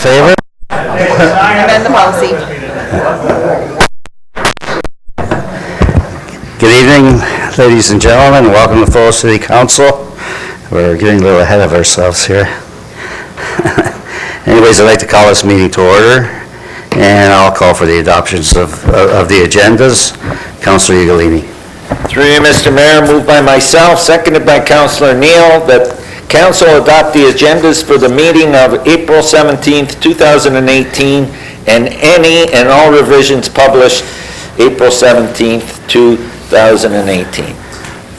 favor? Amend the policy. Good evening, ladies and gentlemen. Welcome to Thorold City Council. We're getting a little ahead of ourselves here. Anyways, I'd like to call this meeting to order, and I'll call for the adoptions of the agendas. Councilor Ugolini. Through you, Mr. Mayor, moved by myself, seconded by Councilor Neal, that Council adopt the agendas for the meeting of April 17th, 2018, and any and all revisions published April 17th, 2018.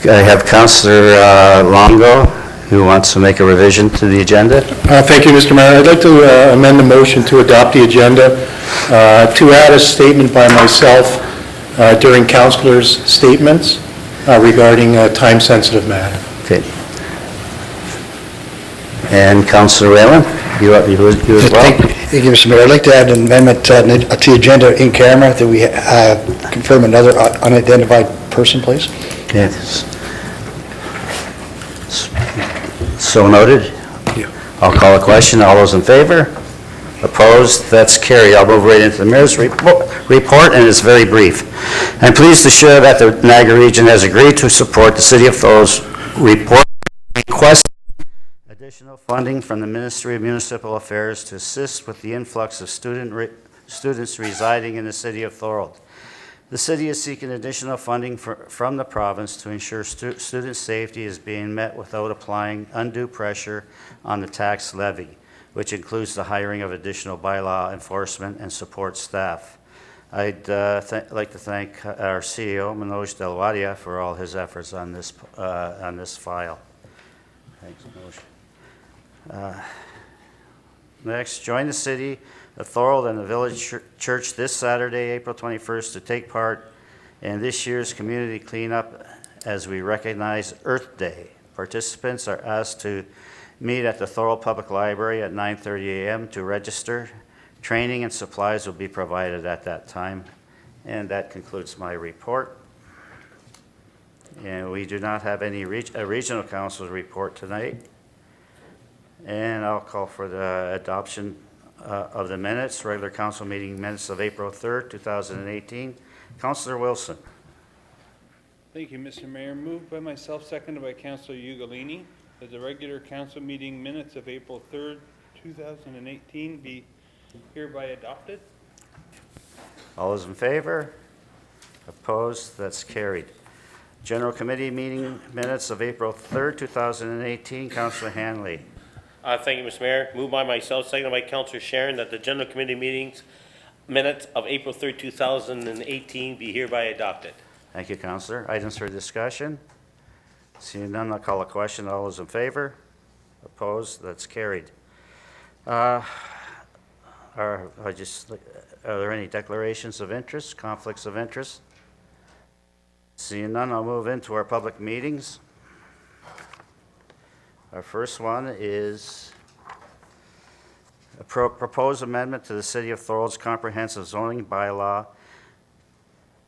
I have Councilor Longo, who wants to make a revision to the agenda. Thank you, Mr. Mayor. I'd like to amend the motion to adopt the agenda to add a statement by myself during councilors' statements regarding a time-sensitive matter. Okay. And Councilor Whalen, you as well? Thank you, Mr. Mayor. I'd like to add an amendment to the agenda in camera that we confirm another unidentified person, please. Yes. So noted. Yeah. I'll call a question. All those in favor? Opposed? That's carried. I'll move right into the mayor's report, and it's very brief. I'm pleased to share that the Niagara region has agreed to support the City of Thorold's report request additional funding from the Ministry of Municipal Affairs to assist with the influx of students residing in the City of Thorold. The city is seeking additional funding from the province to ensure student safety is being met without applying undue pressure on the tax levy, which includes the hiring of additional bylaw enforcement and support staff. I'd like to thank our CEO, Manoj Delwadia, for all his efforts on this file. Thanks, Manoj. Next, join the City of Thorold and the Village Church this Saturday, April 21st, to take part in this year's community cleanup as we recognize Earth Day. Participants are asked to meet at the Thorold Public Library at 9:30 a.m. to register. Training and supplies will be provided at that time. And that concludes my report. And we do not have any regional council report tonight. And I'll call for the adoption of the minutes, regular council meeting minutes of April 3rd, 2018. Councilor Wilson. Thank you, Mr. Mayor. Moved by myself, seconded by Councilor Ugolini, that the regular council meeting minutes of April 3rd, 2018 be hereby adopted. All those in favor? Opposed? That's carried. General Committee meeting minutes of April 3rd, 2018. Councilor Hanley. Thank you, Mr. Mayor. Moved by myself, seconded by Councilor Sharon, that the General Committee meetings minutes of April 3rd, 2018 be hereby adopted. Thank you, Councilor. Items for discussion? Seeing none, I'll call a question. All those in favor? Opposed? That's carried. Are there any declarations of interest, conflicts of interest? Seeing none, I'll move into our public meetings. Our first one is a proposed amendment to the City of Thorold's Comprehensive Zoning Bylaw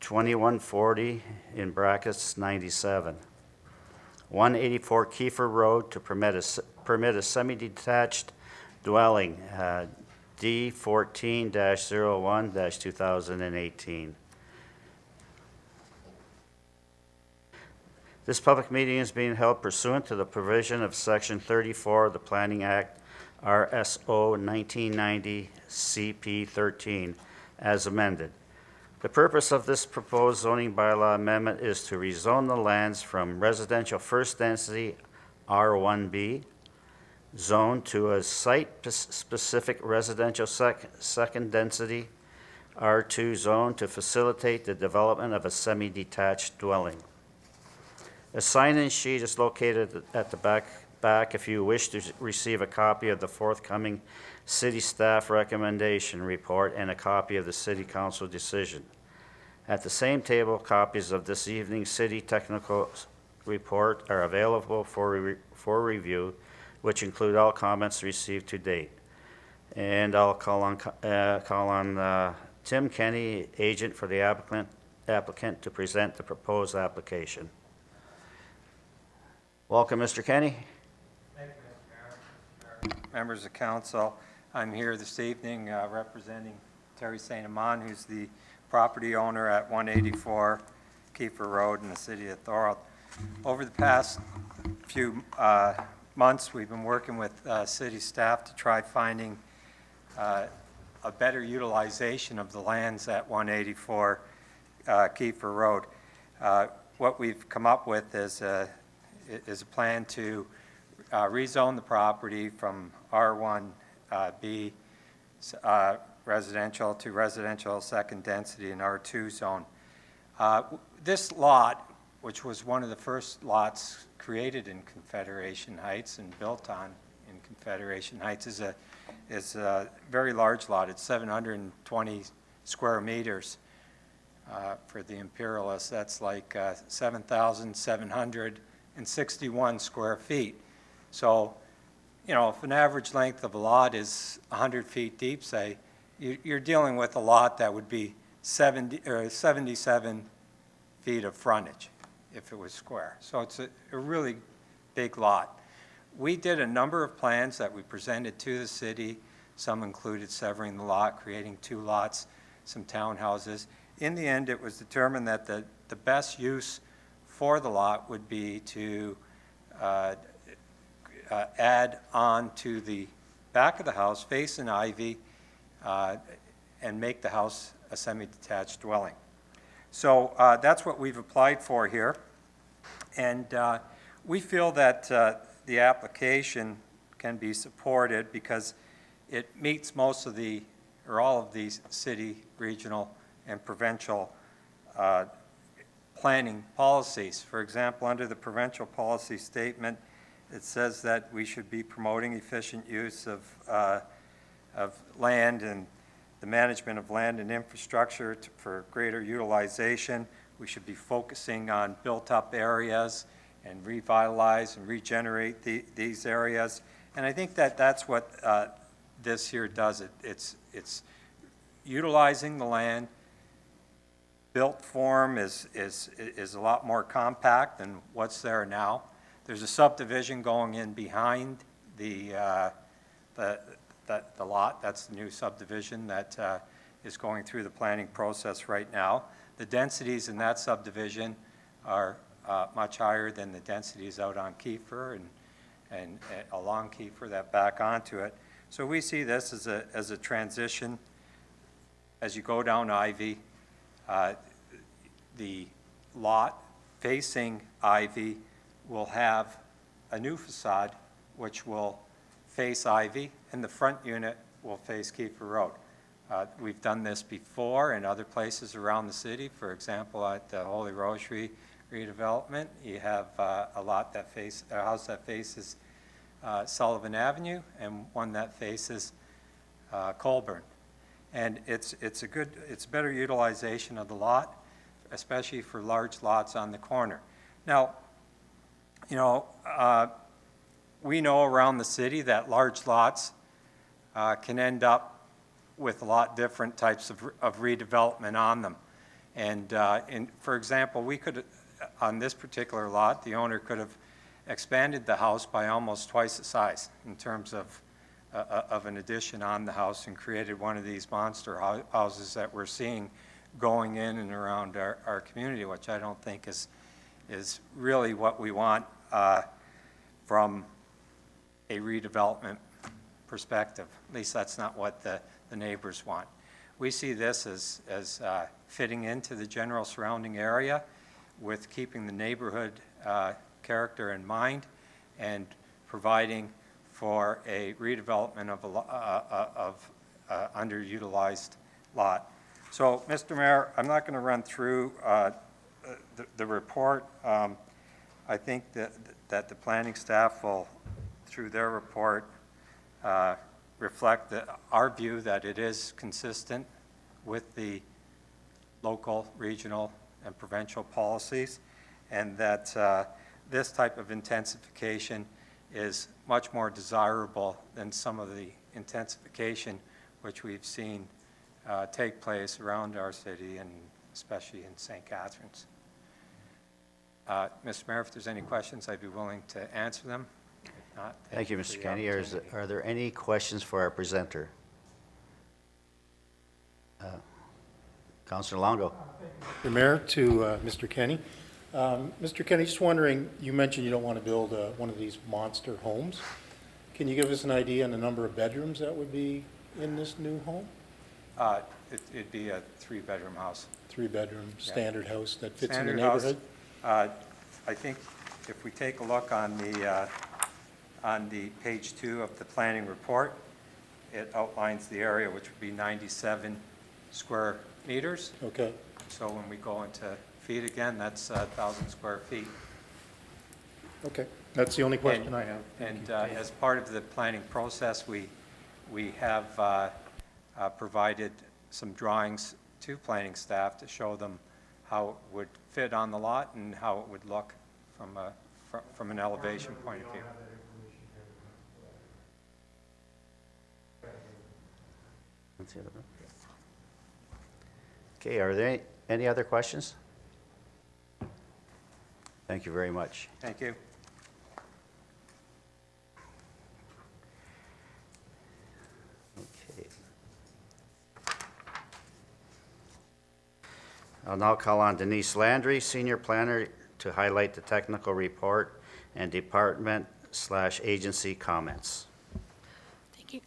2140 in brackets 97. 184 Kiefer Road to permit a semi-detached dwelling, D14-01-2018. This public meeting is being held pursuant to the provision of Section 34 of the Planning Act, RSO 1990 CP 13, as amended. The purpose of this proposed zoning bylaw amendment is to rezone the lands from residential first density R1B zone to a site-specific residential second density R2 zone to facilitate the development of a semi-detached dwelling. A sign-in sheet is located at the back if you wish to receive a copy of the forthcoming city staff recommendation report and a copy of the city council decision. At the same table, copies of this evening's city technical report are available for review, which include all comments received to date. And I'll call on Tim Kenny, agent for the applicant, to present the proposed application. Welcome, Mr. Kenny. Thank you, Mr. Mayor. Members of council, I'm here this evening representing Terry St. Amand, who's the property owner at 184 Kiefer Road in the city of Thorold. Over the past few months, we've been working with city staff to try finding a better utilization of the lands at 184 Kiefer Road. What we've come up with is a plan to rezone the property from R1B residential to residential second density in R2 zone. This lot, which was one of the first lots created in Confederation Heights and built on in Confederation Heights, is a very large lot. It's 720 square meters. For the imperialists, that's like 7,761 square feet. So, you know, if an average length of a lot is 100 feet deep, say, you're dealing with a lot that would be 77 feet of frontage if it was square. So it's a really big lot. We did a number of plans that we presented to the city. Some included severing the lot, creating 2 lots, some townhouses. In the end, it was determined that the best use for the lot would be to add on to the back of the house, face an ivy, and make the house a semi-detached dwelling. So that's what we've applied for here. And we feel that the application can be supported because it meets most of the, or all of these city, regional, and provincial planning policies. For example, under the provincial policy statement, it says that we should be promoting efficient use of land and the management of land and infrastructure for greater utilization. We should be focusing on built-up areas and revitalize and regenerate these areas. And I think that that's what this here does. It's utilizing the land. Built form is a lot more compact than what's there now. There's a subdivision going in behind the lot. That's the new subdivision that is going through the planning process right now. The densities in that subdivision are much higher than the densities out on Kiefer and along Kiefer that back onto it. So we see this as a transition as you go down Ivy. The lot facing Ivy will have a new facade which will face Ivy, and the front unit will face Kiefer Road. We've done this before in other places around the city. For example, at the Holy Rosary redevelopment, you have a house that faces Sullivan Avenue and one that faces Colburn. And it's better utilization of the lot, especially for large lots on the corner. Now, you know, we know around the city that large lots can end up with a lot different types of redevelopment on them. And for example, we could, on this particular lot, the owner could have expanded the house by almost twice the size in terms of an addition on the house and created one of these monster houses that we're seeing going in and around our community, which I don't think is really what we want from a redevelopment perspective. At least that's not what the neighbors want. We see this as fitting into the general surrounding area with keeping the neighborhood character in mind and providing for a redevelopment of underutilized lot. So, Mr. Mayor, I'm not going to run through the report. I think that the planning staff will, through their report, reflect our view that it is consistent with the local, regional, and provincial policies, and that this type of intensification is much more desirable than some of the intensification which we've seen take place around our city and especially in St. Catharines. Mr. Mayor, if there's any questions, I'd be willing to answer them. Not, Thank you, for Mr. the Kenny. opportunity. Are there any questions for our presenter? Councilor Longo? Mr. Mayor, to Mr. Kenny. Mr. Kenny, just wondering, you mentioned you don't want to build one of these monster homes. Can you give us an idea on the number of bedrooms that would be in this new home? It'd be a three-bedroom house. Three-bedroom, standard house that fits in the Standard house. neighborhood? I think if we take a look on the page 2 of the planning report, it outlines the area, which would be 97 square meters. Okay, So when we go into feet again, that's 1,000 square feet. okay. That's the only question I have. And as part of the planning process, we have provided some drawings to planning staff to show them how it would fit on the lot and how it would look from an elevation point of view. Okay, are there any other questions? Thank you very much. Thank you. Okay. I'll now call on Denise Landry, Senior Planner, to highlight the technical report and department/agency comments. Thank you.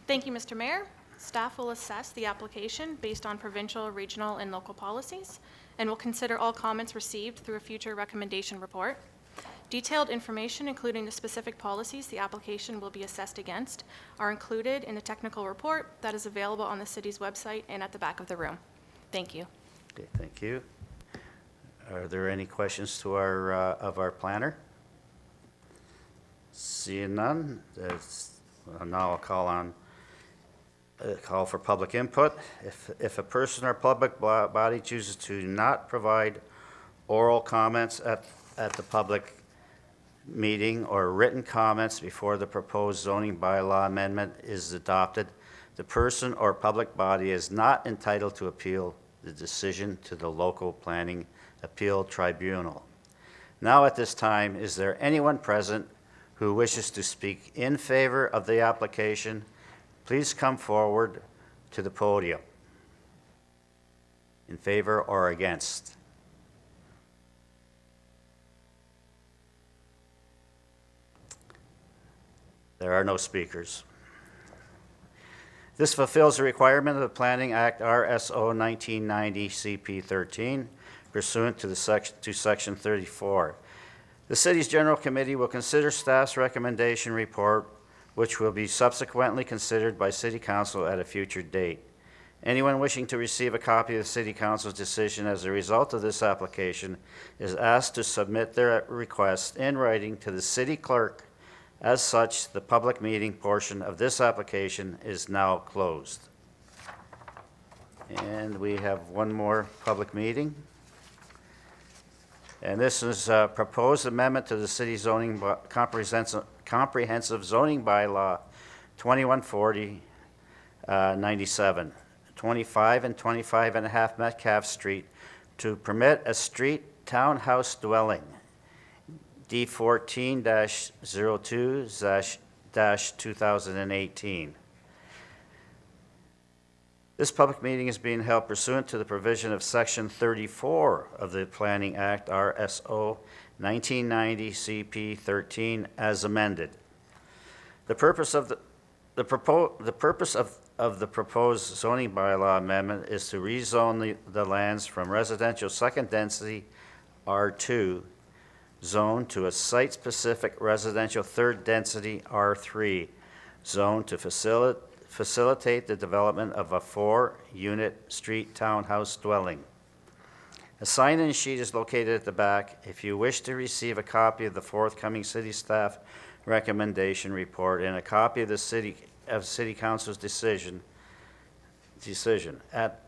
Thank you, Mr. Mayor. Staff will assess the application based on provincial, regional, and local policies, and will consider all comments received through a future recommendation report. Detailed information, including the specific policies the application will be assessed against, are included in the technical report that is available on the city's website and at the back of the room. Thank you. Okay, thank you. Are there any questions to of our planner? Seeing none, now I'll call for public input. If a person or public body chooses to not provide oral comments at the public meeting or written comments before the proposed zoning bylaw amendment is adopted, the person or public body is not entitled to appeal the decision to the local planning appeal tribunal. Now at this time, is there anyone present who wishes to speak in favor of the application? Please come forward to the podium. In favor or against? There are no speakers. This fulfills the requirement of the Planning Act RSO 1990 CP 13 pursuant to Section 34. The city's general committee will consider staff's recommendation report, which will be subsequently considered by City Council at a future date. Anyone wishing to receive a copy of the City Council's decision as a result of this application is asked to submit their request in writing to the city clerk. As such, the public meeting portion of this application is now closed. And we have one more public meeting. And this is a proposed amendment to the city zoning comprehensive zoning bylaw 2140 97, 25 and 25 and a half Metcalf Street to permit a street townhouse dwelling, D14-02-2018. This public meeting is being held pursuant to the provision of Section 34 of the Planning Act, RSO 1990 CP 13, as amended. The purpose of the proposed zoning bylaw amendment is to rezone the lands from residential second density R2 zone to a site-specific residential third density R3 zone to facilitate the development of a 4-unit street townhouse dwelling. A sign-in sheet is located at the back. If you wish to receive a copy of the forthcoming city staff recommendation report and a copy of the City Council's decision, at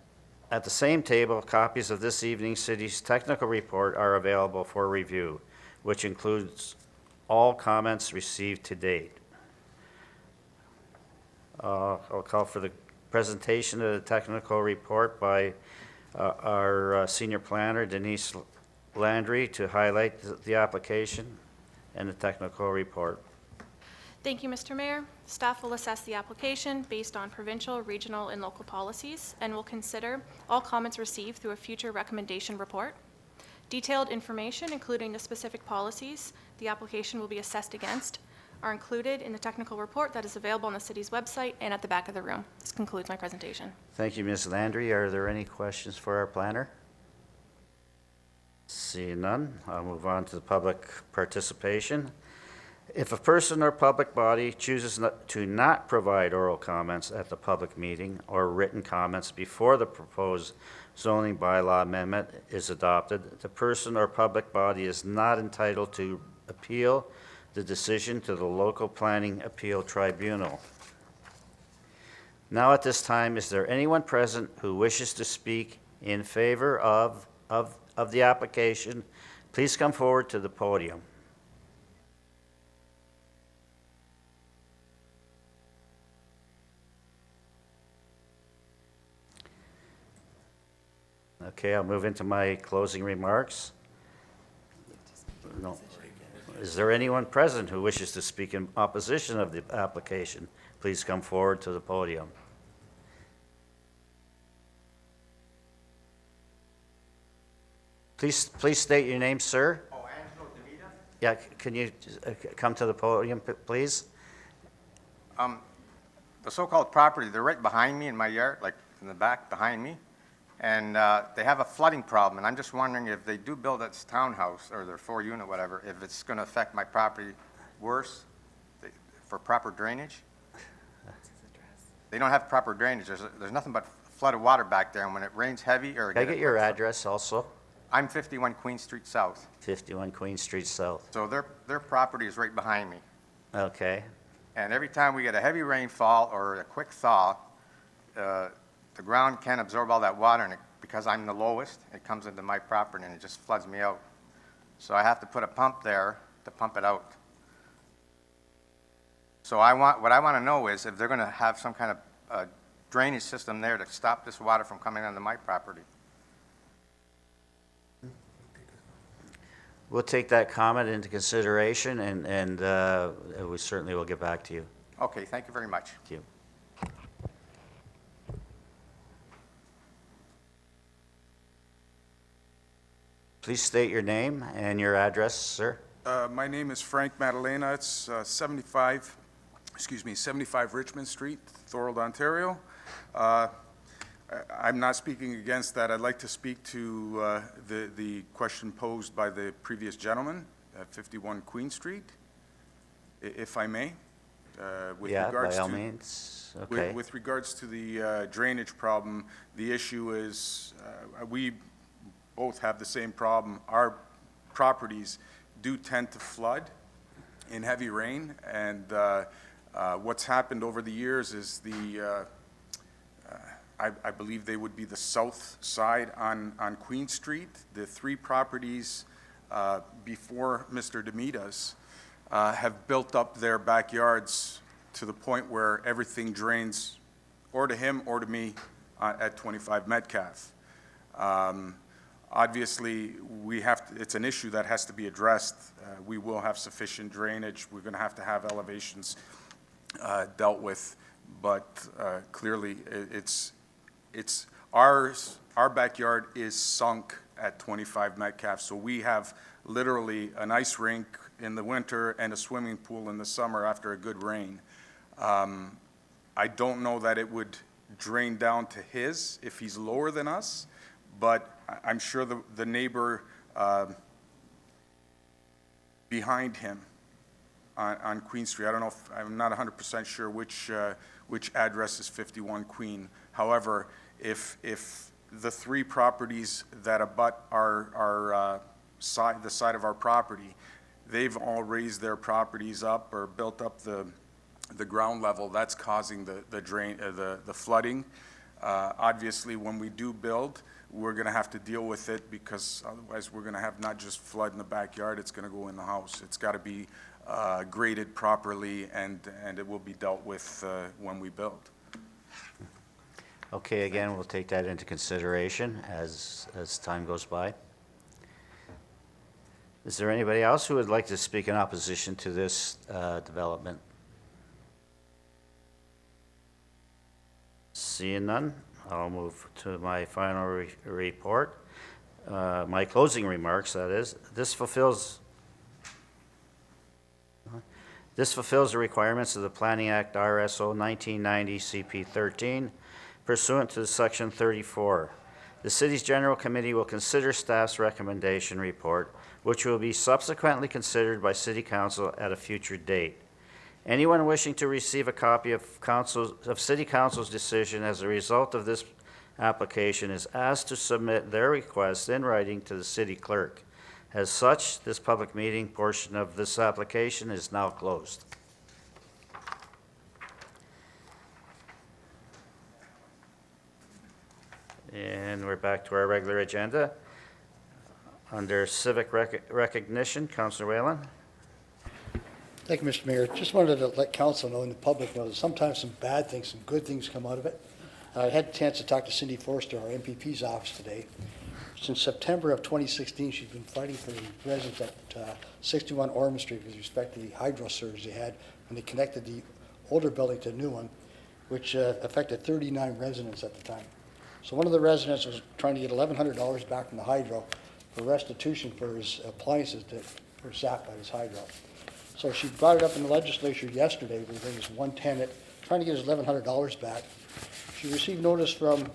the same table, copies of this evening's city's technical report are available for review, which includes all comments received to date. I'll call for the presentation of the technical report by our senior planner, Denise Landry, to highlight the application and the technical report. Thank you, Mr. Mayor. Staff will assess the application based on provincial, regional, and local policies and will consider all comments received through a future recommendation report. Detailed information, including the specific policies the application will be assessed against, are included in the technical report that is available on the city's website and at the back of the room. This concludes my presentation. Thank you, Ms. Landry. Are there any questions for our planner? Seeing none, I'll move on to the public participation. If a person or public body chooses to not provide oral comments at the public meeting or written comments before the proposed zoning bylaw amendment is adopted, the person or public body is not entitled to appeal the decision to the local planning appeal tribunal. Now at this time, is there anyone present who wishes to speak in favor of the application? Please come forward to the podium. Okay, I'll move into my closing remarks. No. Is there anyone present who wishes to speak in opposition of the application? Please come forward to the podium. Please state your name, sir. Oh, Angelo DeVita? Yeah, can you come to the podium, please? The so-called property, they're right behind me in my yard, like in the back behind me. And they have a flooding problem, and I'm just wondering if they do build this townhouse, or their 4-unit, whatever, if it's going to affect my property worse for proper drainage. They don't have proper drainage. There's nothing but flooded water back there, and when it rains heavy or... Can I get your address also? I'm 51 Queen Street South. 51 Queen Street South. So their property is right behind me. Okay. And every time we get a heavy rainfall or a quick thaw, the ground can't absorb all that water, and because I'm the lowest, it comes into my property and it just floods me out. So I have to put a pump there to pump it out. So what I want to know is if they're going to have some kind of drainage system there to stop this water from coming onto my property. We'll take that comment into consideration, and we certainly will get back to you. Okay, thank you very much. Thank you. Please state your name and your address, sir. My name is Frank Madalena. It's 75 Richmond Street, Thorold, Ontario. I'm not speaking against that. I'd like to speak to the question posed by the previous gentleman at 51 Queen Street, if I may. Yeah, by all means. Okay. With regards to the drainage problem, the issue is we both have the same problem. Our properties do tend to flood in heavy rain, and what's happened over the years is I believe they would be the south side on Queen Street. The 3 properties before Mr. Demita's have built up their backyards to the point where everything drains or to him or to me at 25 Metcalf. Obviously, it's an issue that has to be addressed. We will have sufficient drainage. We're going to have elevations dealt with, but clearly our backyard is sunk at 25 Metcalf, so we have literally an ice rink in the winter and a swimming pool in the summer after a good rain. I don't know that it would drain down to his if he's lower than us, but I'm sure the neighbor behind him on Queen Street, I don't know I'm not 100% sure which address is 51 Queen. However, if the 3 properties that abut the side of our property, they've all raised their properties up or built up the ground level, that's causing the flooding. Obviously, when we do build, we're going to have to deal with it, because otherwise we're going to have not just flood in the backyard, it's going to go in the house. It's got to be graded properly, and it will be dealt with when we build. Okay, again, we'll take that into consideration as time goes by. Is there anybody else who would like to speak in opposition to this development? Seeing none, I'll move to my final report. My closing remarks, that is. This fulfills the requirements of the Planning Act RSO 1990 CP 13 pursuant to Section 34. The city's general committee will consider staff's recommendation report, which will be subsequently considered by city council at a future date. Anyone wishing to receive a copy of city council's decision as a result of this application is asked to submit their request in writing to the city clerk. As such, this public meeting portion of this application is now closed. And we're back to our regular agenda. Under civic recognition, Councillor Whalen. Thank you, Mr. Mayor. Just wanted to let council know and the public know that sometimes some bad things, some good things come out of it. I had a chance to talk to Cindy Forster, our MPP's office today. Since September of 2016, she's been fighting for the residents at 61 Ormond Street with respect to the hydro surge they had when they connected the older building to the new one, which affected 39 residents at the time. So one of the residents was trying to get $1,100 back from the hydro for restitution for his appliances that were zapped by his hydro. So she brought it up in the legislature yesterday with his one tenant, trying to get his $1,100 back. She received notice from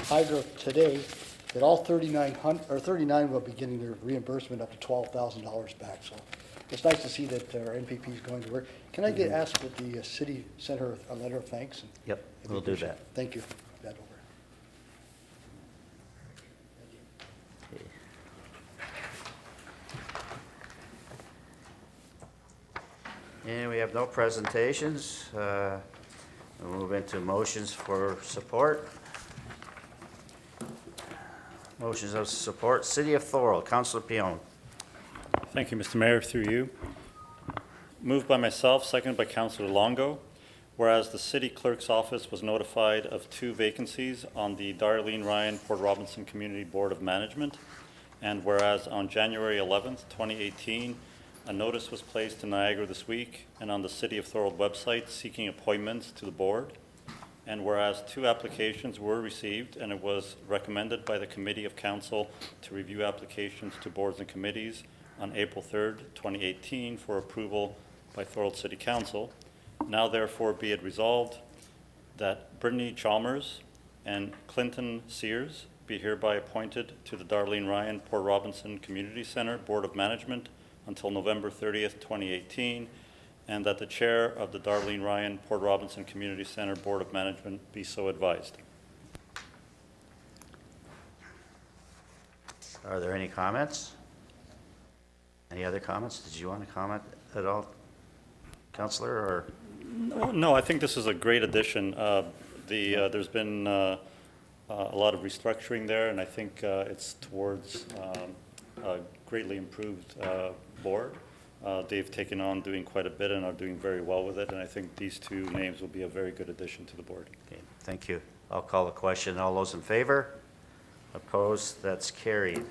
hydro today that all 39 will be getting their reimbursement up to $12,000 back. So it's nice to see that our NPP is going to work. Can I ask that the city send her a letter of thanks? Yep, we'll do that. Thank you. That over. And we have no presentations. We'll move into motions for support. Motions of support. City of Thorold, Councilor Pion. Thank you, Mr. Mayor, through you. Moved by myself, seconded by Councilor Longo. Whereas the city clerk's office was notified of 2 vacancies on the Darlene Ryan Port Robinson Community Board of Management, and whereas on January 11th, 2018, a notice was placed in Niagara this week and on the City of Thorold website seeking appointments to the board. And whereas 2 applications were received and it was recommended by the Committee of Council to review applications to boards and committees on April 3rd, 2018 for approval by Thorold City Council, now therefore be it resolved that Brittany Chalmers and Clinton Sears be hereby appointed to the Darlene Ryan Port Robinson Community Center Board of Management until November 30th, 2018, and that the chair of the Darlene Ryan Port Robinson Community Center Board of Management be so advised. Are there any comments? Any other comments? Did you want to comment at all, Councillor, or? No, I think this is a great addition. There's been a lot of restructuring there, and I think it's towards a greatly improved board. They've taken on doing quite a bit and are doing very well with it, and I think these 2 names will be a very good addition to the board. Okay, thank you. I'll call the question. All those in favor? Opposed? That's carried.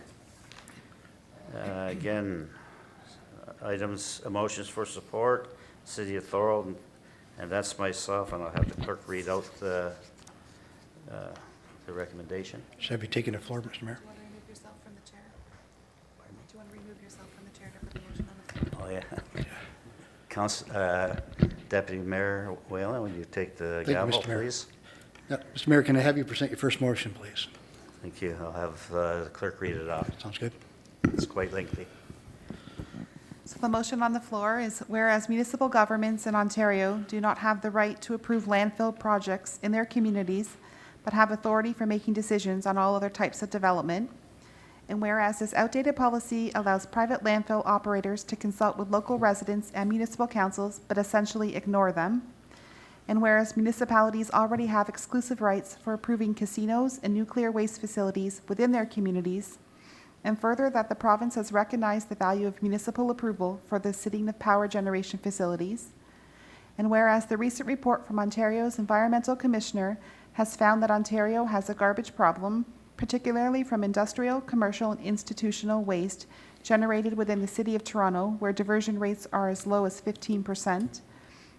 Again, motions for support, City of Thorold, and that's myself, and I'll have the clerk read out the recommendation. Should I be taking the floor, Mr. Mayor? Do you want to remove yourself from the chair? Do you want to remove yourself from the chair to put the motion on the floor? Oh, yeah. Deputy Mayor Whalen, will you take the Thank you, gavel, Mr. Mayor. please? Yeah, Mr. Mayor, can I have you present your first motion, please? Thank you. I'll have the clerk read it off. Sounds good. It's quite lengthy. So the motion on the floor is whereas municipal governments in Ontario do not have the right to approve landfill projects in their communities, but have authority for making decisions on all other types of development. And whereas this outdated policy allows private landfill operators to consult with local residents and municipal councils, but essentially ignore them. And whereas municipalities already have exclusive rights for approving casinos and nuclear waste facilities within their communities. And further, that the province has recognized the value of municipal approval for the sitting of power generation facilities. And whereas the recent report from Ontario's Environmental Commissioner has found that Ontario has a garbage problem, particularly from industrial, commercial, and institutional waste generated within the City of Toronto, where diversion rates are as low as 15%.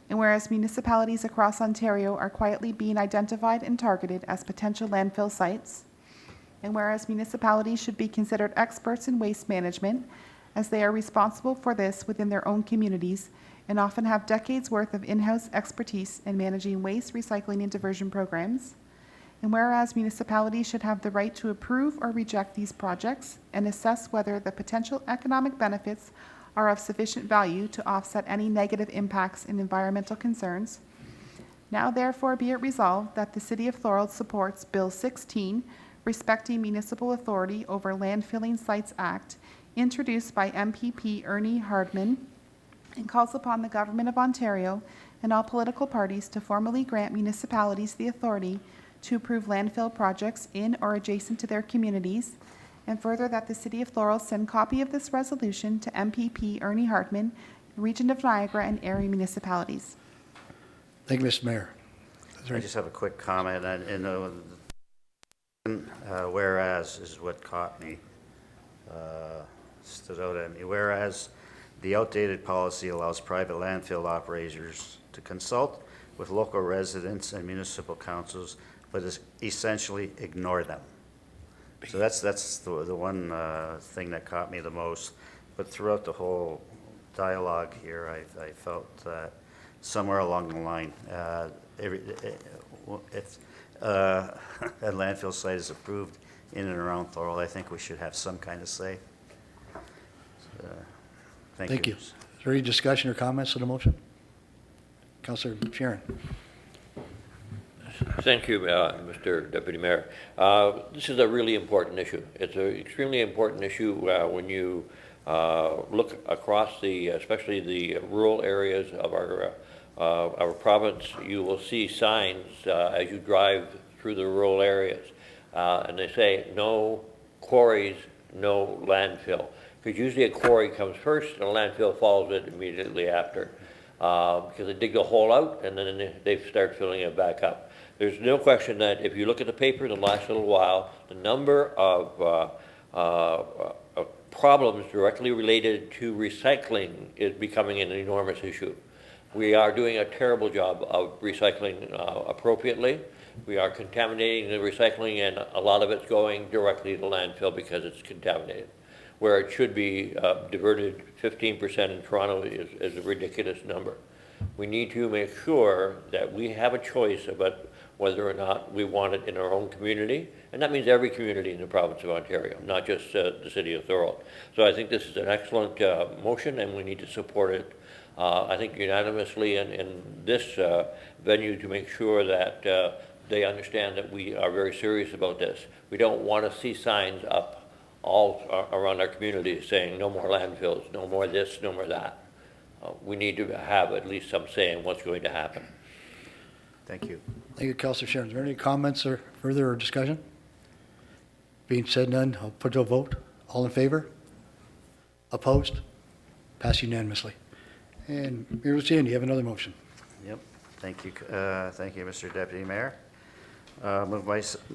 And whereas municipalities across Ontario are quietly being identified and targeted as potential landfill sites, and whereas municipalities should be considered experts in waste management, as they are responsible for this within their own communities and often have decades' worth of in-house expertise in managing waste, recycling, and diversion programs. And whereas municipalities should have the right to approve or reject these projects and assess whether the potential economic benefits are of sufficient value to offset any negative impacts and environmental concerns. Now therefore be it resolved that the City of Thorold supports Bill 16, Respecting Municipal Authority over Landfilling Sites Act, introduced by MPP Ernie Hardman, and calls upon the Government of Ontario and all political parties to formally grant municipalities the authority to approve landfill projects in or adjacent to their communities, and further that the City of Thorold send copy of this resolution to MPP Ernie Hartman, Region of Niagara, and Erie municipalities. Thank you, Mr. Mayor. I just have a quick comment, whereas is what caught me, stood out at me. Whereas the outdated policy allows private landfill operators to consult with local residents and municipal councils, but essentially ignore them. So that's the one thing that caught me the most. But throughout the whole dialogue here, I felt that somewhere along the line, if a landfill site is approved in and around Thorold, I think we should have some kind of say. Thank you. Is there any discussion or comments on the motion? Councillor Sharon. Thank you, Mr. Deputy Mayor. This is a really important issue. It's an extremely important issue when you look across especially the rural areas of our province. You will see signs as you drive through the rural areas, and they say no quarries, no landfill. Because usually a quarry comes first and a landfill follows it immediately after. Because they dig the hole out and then they start filling it back up. There's no question that if you look at the paper in the last little while, the number of problems directly related to recycling is becoming an enormous issue. We are doing a terrible job of recycling appropriately. We are contaminating the recycling, and a lot of it's going directly to landfill because it's contaminated. Where it should be diverted, 15% in Toronto is a ridiculous number. We need to make sure that we have a choice about whether or not we want it in our own community, and that means every community in the province of Ontario, not just the City of Thorold. So I think this is an excellent motion, and we need to support it, I think unanimously in this venue to make sure that they understand that we are very serious about this. We don't want to see signs up all around our community saying no more landfills, no more this, no more that. We need to have at least some say in what's going to happen. Thank you. Thank you, Councillor Sharon. Is there any comments or further discussion? Being said none, I'll put to a vote. All in favor? Opposed? Passed unanimously. And Mayor Lucian, you have another motion. Yep. Thank you. Thank you, Mr. Deputy Mayor. Moved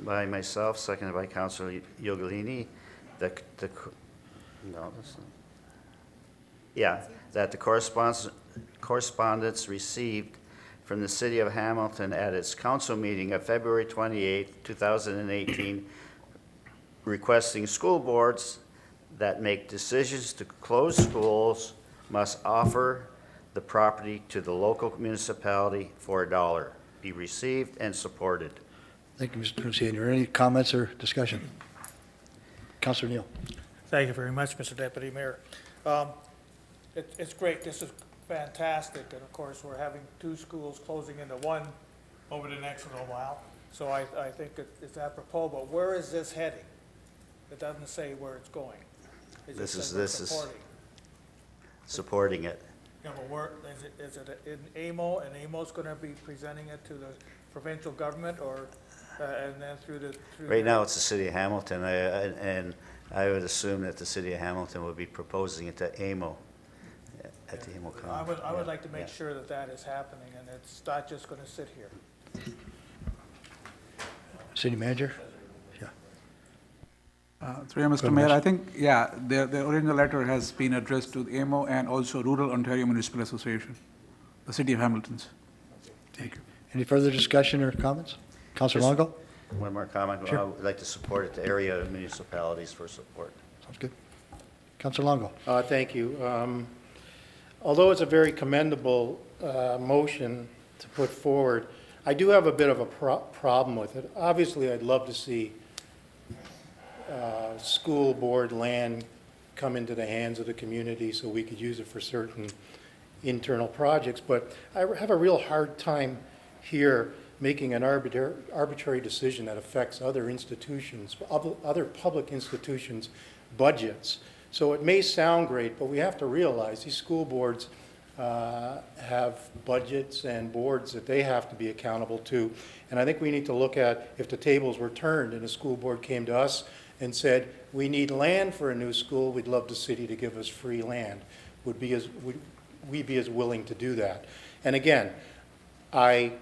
by myself, seconded by Councillor Iugalini, that the correspondence received from the City of Hamilton at its council meeting of February 28, 2018, requesting school boards that make decisions to close schools must offer the property to the local municipality for $1, be received and supported. Thank you, Mr. Lucian. Are there any comments or discussion? Councillor Neal. Thank you very much, Mr. Deputy Mayor. It's great. This is fantastic. And of course, we're having 2 schools closing into one over the next little while. So I think it's apropos. But where is this heading? It doesn't say where it's going. This is supporting it. Yeah, but where, is it in AMO, and AMO's going to be presenting it to the provincial government, or, and then through Right now, it's the City of Hamilton, and I would assume that the City of Hamilton would be proposing it to AMO, at the AMO conference. I would like to make sure that that is happening, and it's not just going to sit here. City Manager? Through you, Mr. Mayor, I think, the original letter has been addressed to the AMO and also Rural Ontario Municipal Association. the city of Hamilton's. Thank you. Any further discussion or comments? Councilor Longo? One more comment. Sure. I would like to support it, the area municipalities for support. Sounds good. Councilor Longo? Thank you. Although it's a very commendable motion to put forward, I do have a bit of a problem with it. Obviously, I'd love to see school board land come into the hands of the community so we could use it for certain internal projects, but I have a real hard time here making an arbitrary decision that affects other institutions, other public institutions' budgets. So it may sound great, but we have to realize these school boards have budgets and boards that they have to be accountable to. And I think we need to look at, if the tables were turned and a school board came to us and said, we need land for a new school, we'd love the city to give us free land. Would we be as willing to do that? And again, I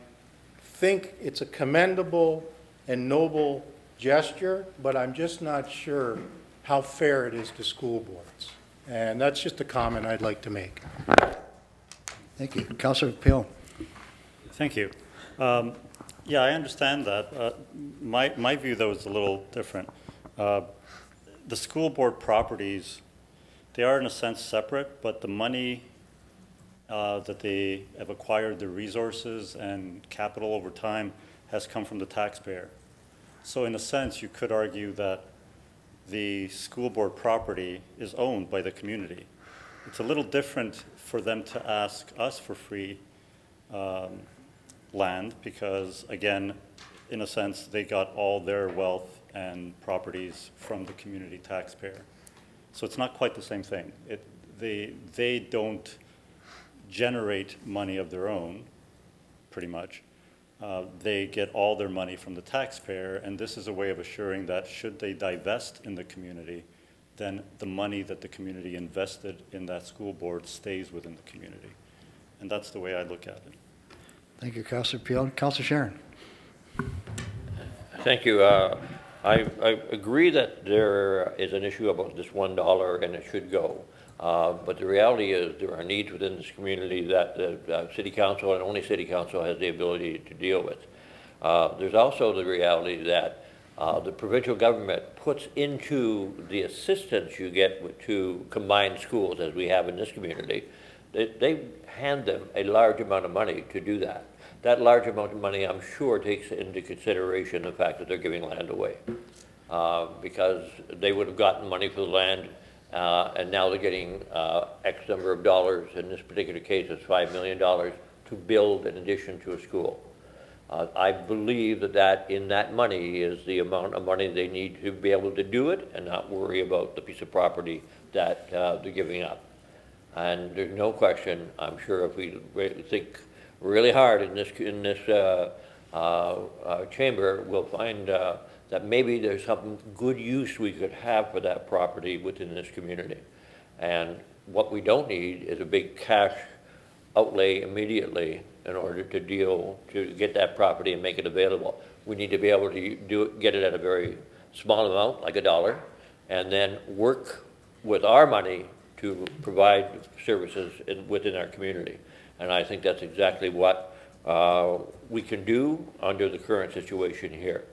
think it's a commendable and noble gesture, but I'm just not sure how fair it is to school boards. And that's just a comment I'd like to make. Thank you. Councilor Pion? Thank you. Yeah, I understand that. My view, though, is a little different. The school board properties, they are in a sense separate, but the money that they have acquired, the resources and capital over time, has come from the taxpayer. So in a sense, you could argue that the school board property is owned by the community. It's a little different for them to ask us for free land because, again, in a sense, they got all their wealth and properties from the community taxpayer. So it's not quite the same thing. They don't generate money of their own, pretty much. They get all their money from the taxpayer, and this is a way of assuring that should they divest in the community, then the money that the community invested in that school board stays within the community. And that's the way I look at it. Thank you, Councilor Pion. Councilor Sharon? Thank you. I agree that there is an issue about this $1 and it should go. But the reality is there are needs within this community that the City Council and only City Council has the ability to deal with. There's also the reality that the provincial government puts into the assistance you get to combined schools, as we have in this community, they hand them a large amount of money to do that. That large amount of money, I'm sure, takes into consideration the fact that they're giving land away. Because they would have gotten money for the land, and now they're getting X number of dollars. In this particular case, it's $5 million to build an addition to a school. I believe that in that money is the amount of money they need to be able to do it and not worry about the piece of property that they're giving up. And there's no question, I'm sure if we think really hard in this chamber, we'll find that maybe there's some good use we could have for that property within this community. And what we don't need is a big cash outlay immediately in order to get that property and make it available. We need to be able to get it at a very small amount, like $1, and then work with our money to provide services within our community. And I think that's exactly what we can do under the current situation here.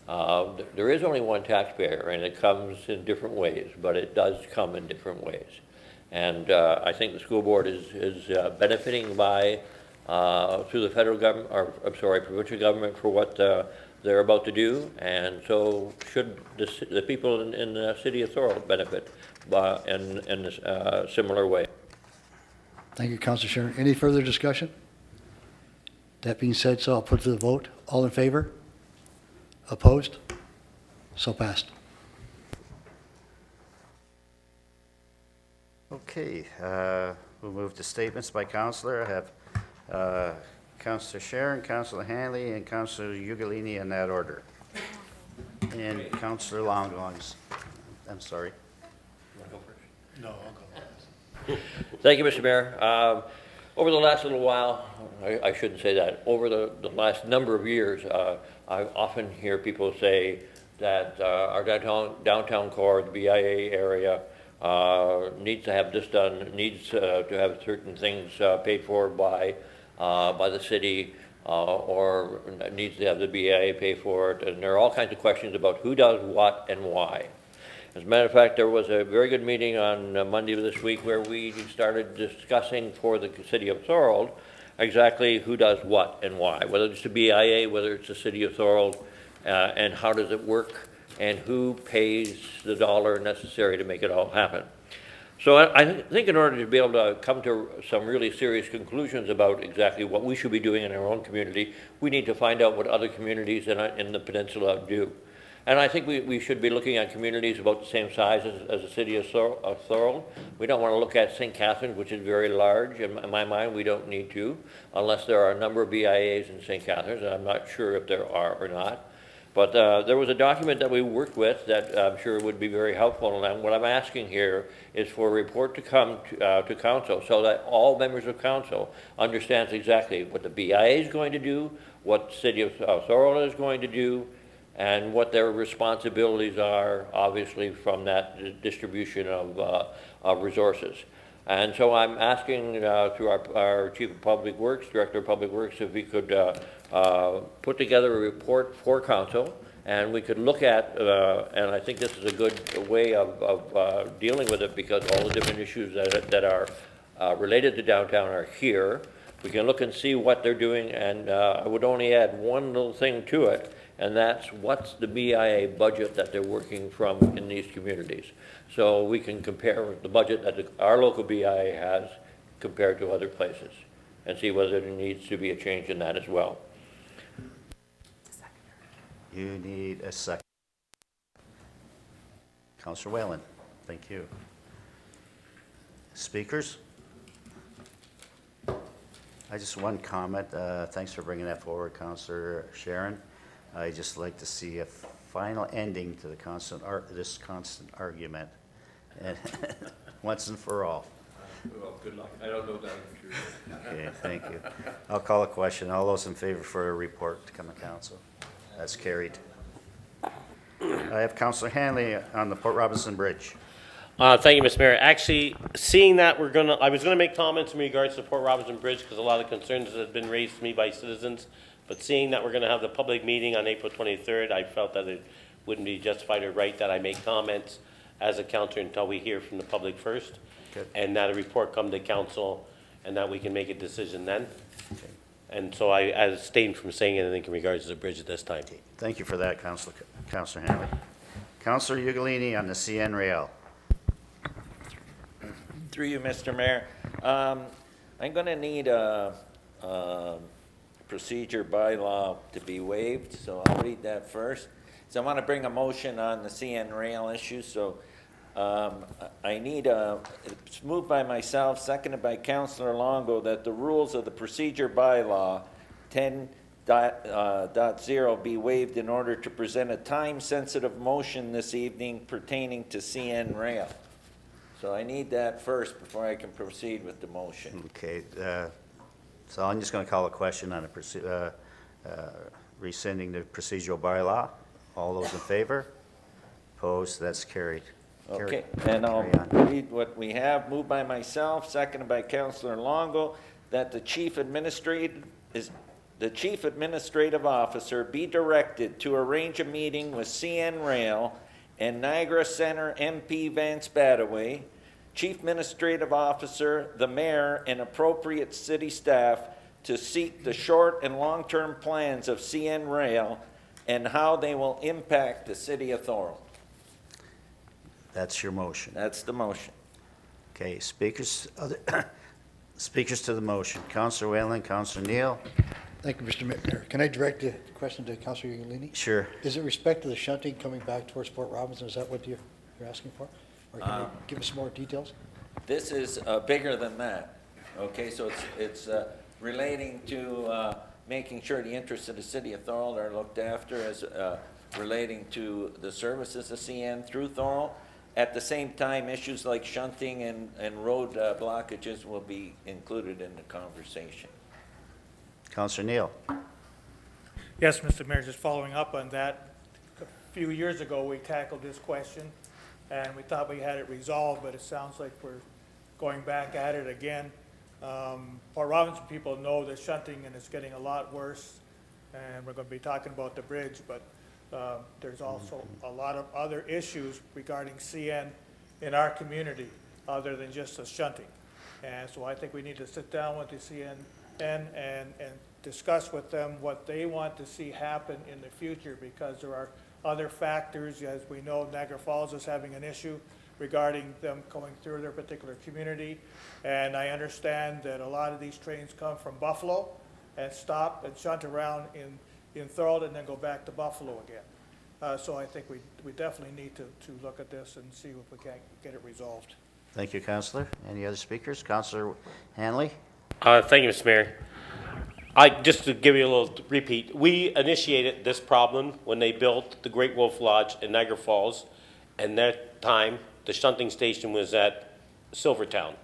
There is only one taxpayer, and it comes in different ways, but it does come in different ways. And I think the school board is benefiting by, through the federal government, or I'm sorry, provincial government for what they're about to do, and so should the people in the city of Thorold benefit in a similar way. Thank you, Councilor Sharon. Any further discussion? That being said, so I'll put to the vote. All in favor? Opposed? So passed. Okay, we'll move to statements by councilor. I have Councilor Sharon, Councilor Hanley, and Councilor Ugolini in that order. And Councilor Longo. I'm sorry. No, I'll go. Thank you, Mr. Mayor. Over the last little while, I shouldn't say that, over the last number of years, I often hear people say that our downtown core, the BIA area, needs to have this done, needs to have certain things paid for by by the city, or needs to have the BIA pay for it, and there are all kinds of questions about who does what and why. As a matter of fact, there was a very good meeting on Monday of this week where we started discussing for the city of Thorold exactly who does what and why, whether it's the BIA, whether it's the city of Thorold, and how does it work, and who pays the dollar necessary to make it all happen. So I think in order to be able to come to some really serious conclusions about exactly what we should be doing in our own community, we need to find out what other communities in the peninsula do. And I think we should be looking at communities about the same size as the city of Thorold. We don't want to look at St. Catharines, which is very large. In my mind, we don't need to, unless there are a number of BIAs in St. Catharines, and I'm not sure if there are or not. But there was a document that we worked with that I'm sure would be very helpful, and what I'm asking here is for a report to come to council so that all members of council understands exactly what the BIA is going to do, what the city of Thorold is going to do, and what their responsibilities are, obviously, from that distribution of resources. And so I'm asking through our Chief of Public Works, Director of Public Works, if we could put together a report for council, and we could look at, and I think this is a good way of dealing with it because all the different issues that are related to downtown are here. We can look and see what they're doing, and I would only add one little thing to it, and that's what's the BIA budget that they're working from in these communities. So we can compare the budget that our local BIA has compared to other places and see whether there needs to be a change in that as well. You need a second. Councillor Whalen, thank you. Speakers? I just one comment. Thanks for bringing that forward, Councillor Sharon. I just like to see a final ending to the this constant argument, and once and for all. Well, good luck. I don't know that I'm true. Okay, thank you. I'll call a question. All those in favor for a report to come to council? That's carried. I have Councillor Hanley on the Port Robinson Bridge. Thank you, Mr. Mayor. Actually, seeing that I was going to make comments in regards to Port Robinson Bridge because a lot of concerns that have been raised to me by citizens. But seeing that we're going to have the public meeting on April 23rd, I felt that it wouldn't be justified or right that I make comments as a councillor until we hear from the public first. Okay. And that a report come to council and that we can make a decision then. Okay. And so I abstained from saying anything in regards to the bridge at this time. Thank you for that, Councillor Hanley. Councillor Ugolini on the CN Rail. Through you, Mr. Mayor. I'm going to need a procedure bylaw to be waived, so I'll read that first. So I want to bring a motion on the CN Rail issue, so I need it's moved by myself, seconded by Councillor Longo, that the rules of the procedure bylaw 10.0 be waived in order to present a time-sensitive motion this evening pertaining to CN Rail. So I need that first before I can proceed with the motion. Okay, so I'm just going to call a question on rescinding the procedural bylaw. All those in favor? Opposed? That's carried. Okay, and I'll read what we have. Moved by myself, seconded by Councillor Longo, that the chief administrative officer be directed to arrange a meeting with CN Rail and Niagara Center MP Vance Badaway, Chief Administrative Officer, the Mayor, and appropriate city staff to seek the short and long-term plans of CN Rail and how they will impact the city of Thorold. That's your motion. That's the motion. Okay, speakers to the motion. Councillor Whalen, Councillor Neal. Thank you, Mr. Mayor. Can I direct the question to Councillor Ugolini? Sure. Is it respect to the shunting coming back towards Port Robinson? Is that what you're asking for? Or can you give us more details? This is bigger than that. Okay, so it's relating to making sure the interests of the city of Thorold are looked after as relating to the services of CN through Thorold. At the same time, issues like shunting and road blockages will be included in the conversation. Councillor Neal. Yes, Mr. Mayor, just following up on that, a few years ago, we tackled this question, and we thought we had it resolved, but it sounds like we're going back at it again. Port Robinson people know that shunting and it's getting a lot worse, and we're going to be talking about the bridge, but there's also a lot of other issues regarding CN in our community other than just the shunting. And so I think we need to sit down with the CN and discuss with them what they want to see happen in the future, because there are other factors. As we know, Niagara Falls is having an issue regarding them going through their particular community. And I understand that a lot of these trains come from Buffalo and stop and shunt around in Thorold and then go back to Buffalo again. So I think we definitely need to look at this and see if we can get it resolved. Thank you, Councillor. Any other speakers? Councillor Hanley? Thank you, Mr. Mayor. Just to give you a little repeat, we initiated this problem when they built the Great Wolf Lodge in Niagara Falls, and that time the shunting station was at Silvertown.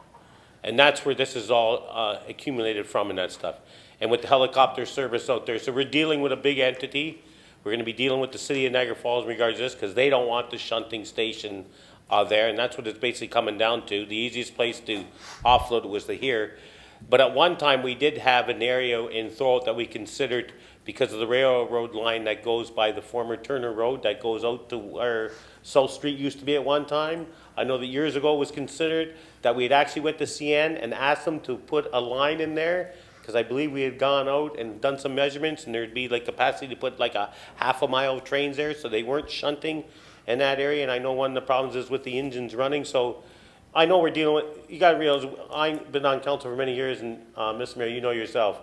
And that's where this is all accumulated from and that stuff. And with the helicopter service out there, so we're dealing with a big entity. We're going to be dealing with the city of Niagara Falls in regards to this, because they don't want the shunting station there, and that's what it's basically coming down to. The easiest place to offload it was to here. But at one time, we did have an area in Thorold that we considered, because of the railroad line that goes by the former Turner Road that goes out to where South Street used to be at one time. I know that years ago it was considered that we had actually went to CN and asked them to put a line in there, because I believe we had gone out and done some measurements, and there'd be like capacity to put like a half a mile of trains there, so they weren't shunting in that area. And I know one of the problems is with the engines running. So I know we're dealing with, you got to realize, I've been on council for many years, and Mr. Mayor, you know yourself,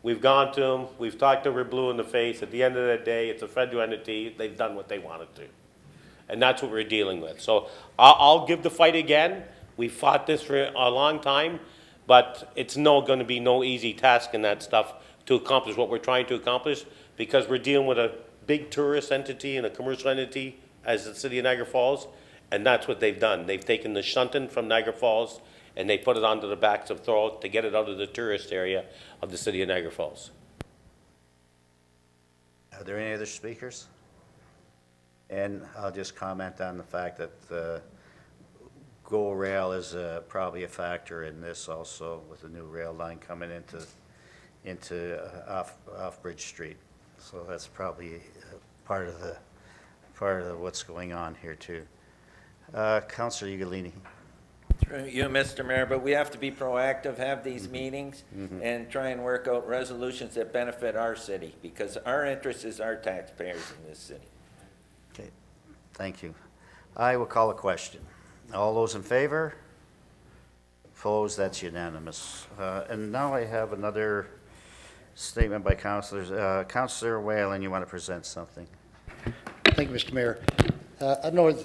we've gone to them, we've talked to them, we're blue in the face. At the end of the day, it's a federal entity. They've done what they wanted to. And that's what we're dealing with. So I'll give the fight again. We fought this for a long time, but it's going to be no easy task in that stuff to accomplish what we're trying to accomplish, because we're dealing with a big tourist entity and a commercial entity as the city of Niagara Falls, and that's what they've done. They've taken the shunting from Niagara Falls and they put it onto the backs of Thorold to get it out of the tourist area of the city of Niagara Falls. Are there any other speakers? And I'll just comment on the fact that GO Rail is probably a factor in this also, with the new rail line coming into off Bridge Street. So that's probably part of what's going on here too. Councillor Ugolini. Through you, Mr. Mayor, but we have to be proactive, have these meetings, and try and work out resolutions that benefit our city, because our interest is our taxpayers in this city. Okay, thank you. I will call a question. All those in favor? Opposed? That's unanimous. And now I have another statement by councillors. Councillor Whalen, you want to present something? Thank you, Mr. Mayor. I know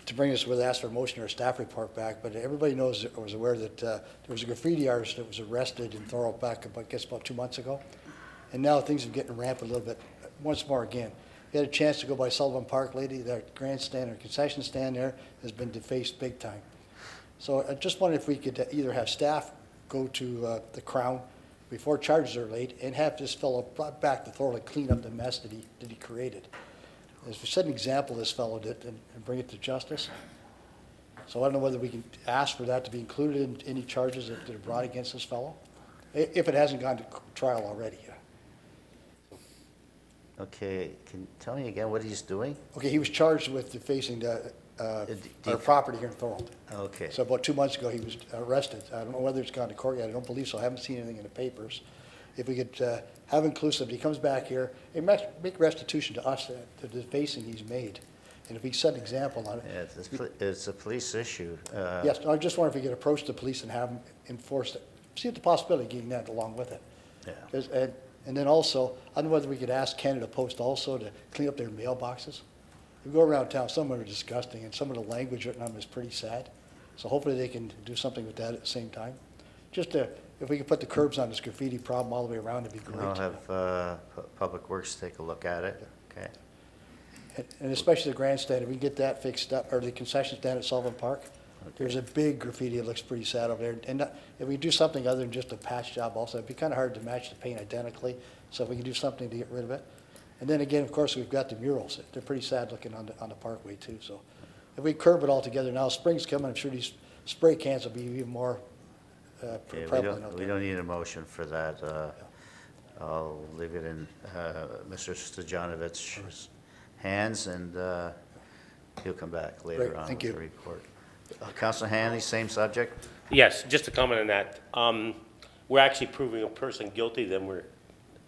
to bring this with ask for a motion or a staff report back, but everybody knows or was aware that there was a graffiti artist that was arrested in Thorold back, I guess, about 2 months ago. And now things are getting rampant a little bit once more again. We had a chance to go by Schmon Parkway. That grandstand or concession stand there has been defaced big time. So I just wondered if we could either have staff go to the Crown before charges are laid and have this fellow brought back to Thorold and clean up the mess that he created. As we set an example, this fellow did, and bring it to justice. So I don't know whether we can ask for that to be included in any charges that are brought against this fellow, if it hasn't gone to trial already. Okay, can you tell me again what he's doing? Okay, he was charged with defacing our property here in Thorold. Okay. So about 2 months ago, he was arrested. I don't know whether it's gone to court yet. I don't believe so. I haven't seen anything in the papers. If we could have inclusivity, he comes back here and make restitution to us to the defacing he's made. And if we set an example on it. Yeah, it's a police issue. Yes, I just wonder if we could approach the police and have them enforce it. See if the possibility of getting that along with it. Yeah. And then also, I don't know whether we could ask Canada Post also to clean up their mailboxes. If we go around town, some of them are disgusting, and some of the language written on them is pretty sad. So hopefully they can do something with that at the same time. Just if we could put the curbs on this graffiti problem all the way around, it'd be great. I'll have Public Works take a look at it. Okay. And especially the grandstand, if we can get that fixed up, or the concession stand at Sullivan Park. Okay. There's a big graffiti that looks pretty sad over there. And if we do something other than just a patch job also, it'd be kind of hard to match the paint identically. So if we can do something to get rid of it. And then again, of course, we've got the murals. They're pretty sad looking on the parkway too. So if we curb it all together now, spring's coming, I'm sure these spray cans will be even more Okay, prevalent out we there. don't need a motion for that. I'll leave it in Mr. Stojanovich's hands, and he'll come back later Great, on thank with the you. report. Councilor Hanley, same subject? Yes, just to comment on that. We're actually proving a person guilty, then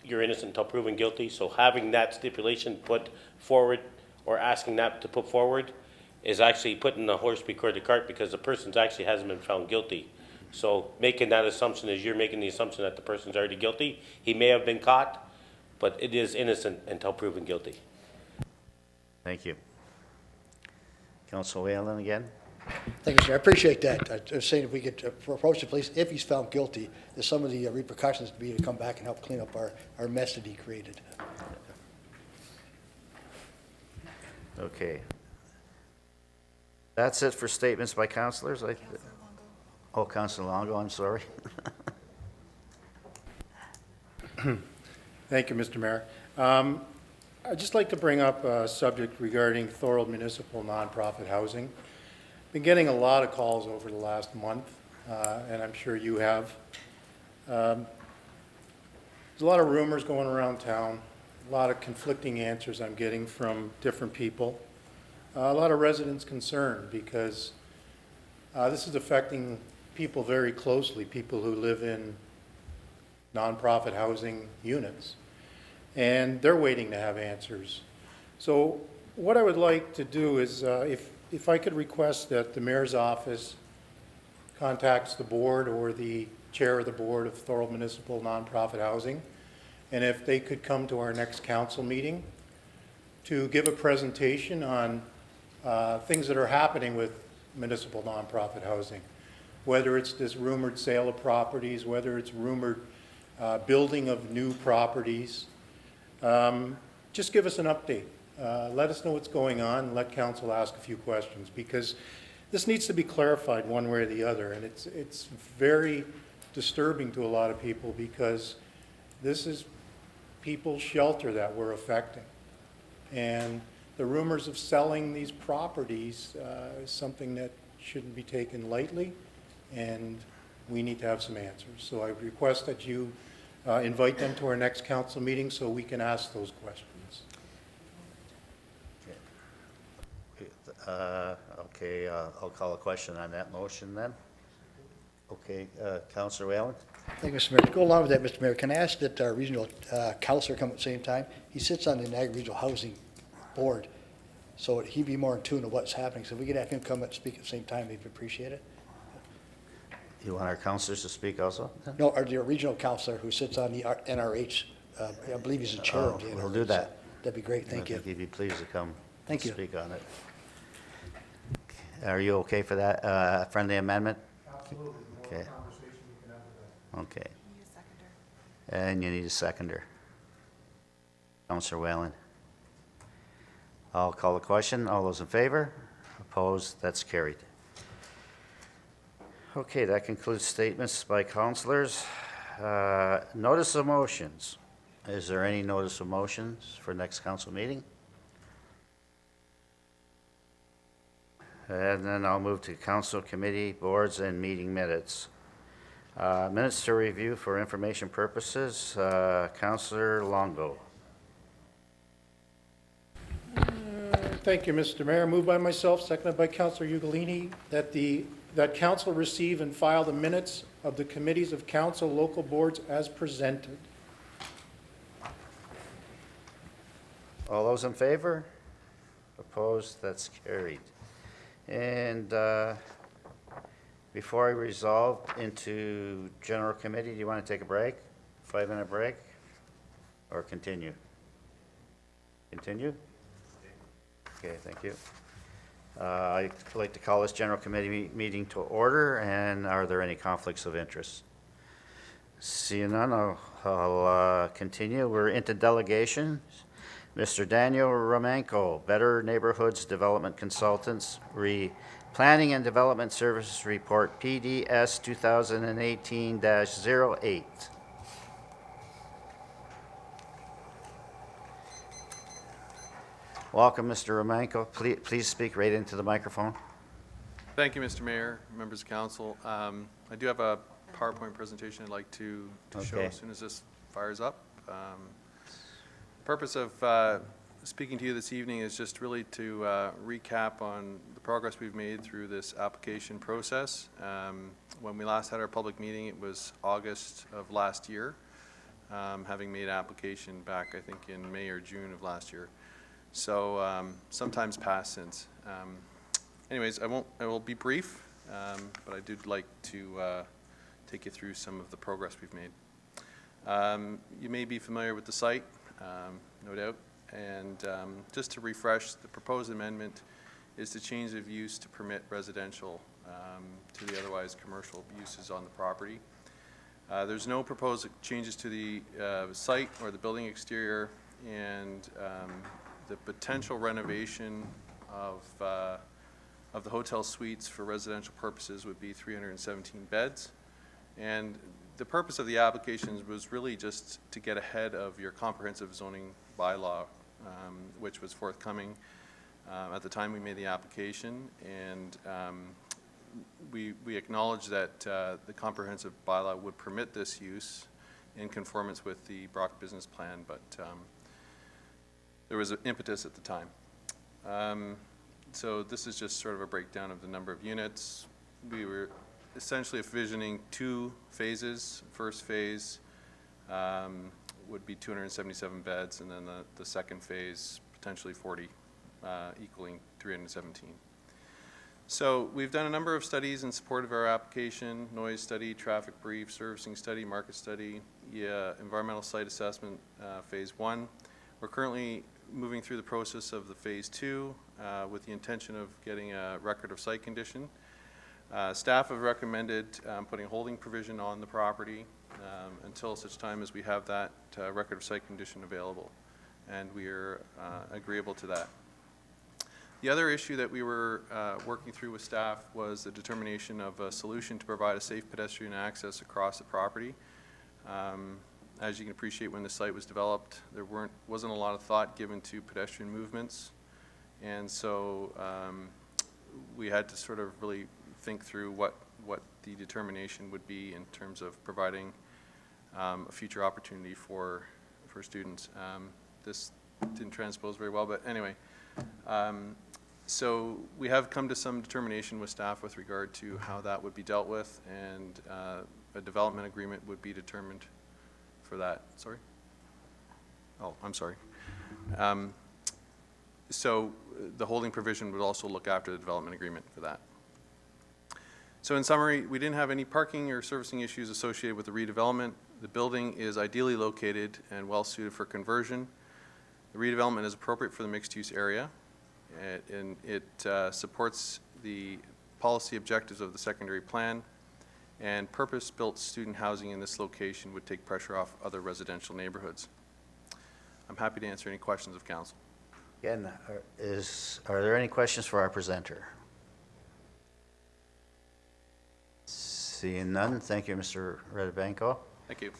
you're innocent until proven guilty. So having that stipulation put forward, or asking that to put forward, is actually putting the horse before the cart, because the person actually hasn't been found guilty. So making that assumption is you're making the assumption that the person's already guilty. He may have been caught, but it is innocent until proven guilty. Thank you. Councilor Whalen again? Thank you, sir. I appreciate that. I was saying if we could approach the police, if he's found guilty, there's some of the repercussions to be to come back and help clean up our mess that he created. Okay. That's it for statements by councilors? Oh, Councilor Longo, I'm sorry. Thank you, Mr. Mayor. I'd just like to bring up a subject regarding Thorold Municipal Nonprofit Housing. Been getting a lot of calls over the last month, and I'm sure you have. There's a lot of rumors going around town, a lot of conflicting answers I'm getting from different people. A lot of residents concerned because this is affecting people very closely, people who live in nonprofit housing units. And they're waiting to have answers. So what I would like to do is, if I could request that the mayor's office contacts the board or the chair of the board of Thorold Municipal Nonprofit Housing, and if they could come to our next council meeting to give a presentation on things that are happening with municipal nonprofit housing, whether it's this rumored sale of properties, whether it's rumored building of new properties. Just give us an update. Let us know what's going on, and let council ask a few questions, because this needs to be clarified one way or the other, and it's very disturbing to a lot of people, because this is people's shelter that we're affecting. And the rumors of selling these properties is something that shouldn't be taken lightly, and we need to have some answers. So I request that you invite them to our next council meeting so we can ask those questions. Okay, I'll call a question on that motion then. Okay, Councilor Whalen? Thank you, Mr. Mayor. To go along with that, Mr. Mayor, can I ask that our regional counselor come at the same time? He sits on the Niagara Regional Housing Board, so he'd be more in tune to what's happening. So if we could have him come and speak at the same time, we'd appreciate it. You want our councilors to speak also? No, our the regional counselor who sits on the NRH, I believe he's the chair of the NRH. We'll do that. That'd be great, thank you. I think he'd be pleased to come Thank you. speak on it. Are you okay for that friendly amendment? Absolutely. Okay. Conversation we can have with that. Okay. And you need a seconder. Councilor Whalen. I'll call the question. All those in favor? Opposed? That's carried. Okay, that concludes statements by councilors. Notice of motions. Is there any notice of motions for next council meeting? And then I'll move to council committee, boards, and meeting minutes. Minutes to review for information purposes. Councilor Longo. Thank you, Mr. Mayor. Moved by myself, seconded by Councilor Ugolini, that council receive and file the minutes of the committees of council, local boards as presented. All those in favor? Opposed? That's carried. And before I resolve into general committee, do you want to take a break? 5-minute break? Or continue? Continue? Okay, thank you. I'd like to call this general committee meeting to order, and are there any conflicts of interest? Seeing none, I'll continue. We're into delegations. Mr. Daniel Romanko, Better Neighborhoods Development Consultants, Planning and Development Services Report, PDS 2018-08. Welcome, Mr. Romanko. Please speak right into the microphone. Thank you, Mr. Mayor, members of council. I do have a PowerPoint presentation I'd like to show Okay. as soon as this fires up. Purpose of speaking to you this evening is just really to recap on the progress we've made through this application process. When we last had our public meeting, it was August of last year, having made application back, I think, in May or June of last year. So sometime's passed since. Anyways, I will be brief, but I did like to take you through some of the progress we've made. You may be familiar with the site, no doubt, and just to refresh, the proposed amendment is to change the use to permit residential to the otherwise commercial uses on the property. There's no proposed changes to the site or the building exterior, and the potential renovation of the hotel suites for residential purposes would be 317 beds. And the purpose of the application was really just to get ahead of your comprehensive zoning bylaw, which was forthcoming at the time we made the application. And we acknowledge that the comprehensive bylaw would permit this use in conformance with the Brock business plan, but there was an impetus at the time. So this is just sort of a breakdown of the number of units. We were essentially envisioning 2 phases. First phase would be 277 beds, and then the second phase, potentially 40, equaling 317. So we've done a number of studies in support of our application: noise study, traffic brief, servicing study, market study, environmental site assessment, phase 1. We're currently moving through the process of the phase 2 with the intention of getting a record of site condition. Staff have recommended putting a holding provision on the property until such time as we have that record of site condition available, and we are agreeable to that. The other issue that we were working through with staff was the determination of a solution to provide a safe pedestrian access across the property. As you can appreciate, when the site was developed, there wasn't a lot of thought given to pedestrian movements, and so we had to sort of really think through what the determination would be in terms of providing a future opportunity for students. This didn't transpose very well, but anyway. So we have come to some determination with staff with regard to how that would be dealt with, and a development agreement would be determined for that. Sorry? Oh, I'm sorry. So the holding provision would also look after the development agreement for that. So in summary, we didn't have any parking or servicing issues associated with the redevelopment. The building is ideally located and well suited for conversion. The redevelopment is appropriate for the mixed-use area, and it supports the policy objectives of the secondary plan, and purpose-built student housing in this location would take pressure off other residential neighborhoods. I'm happy to answer any questions of council. Again, are there any questions for our presenter? Seeing none, thank you, Mr. Redebanko. Thank you.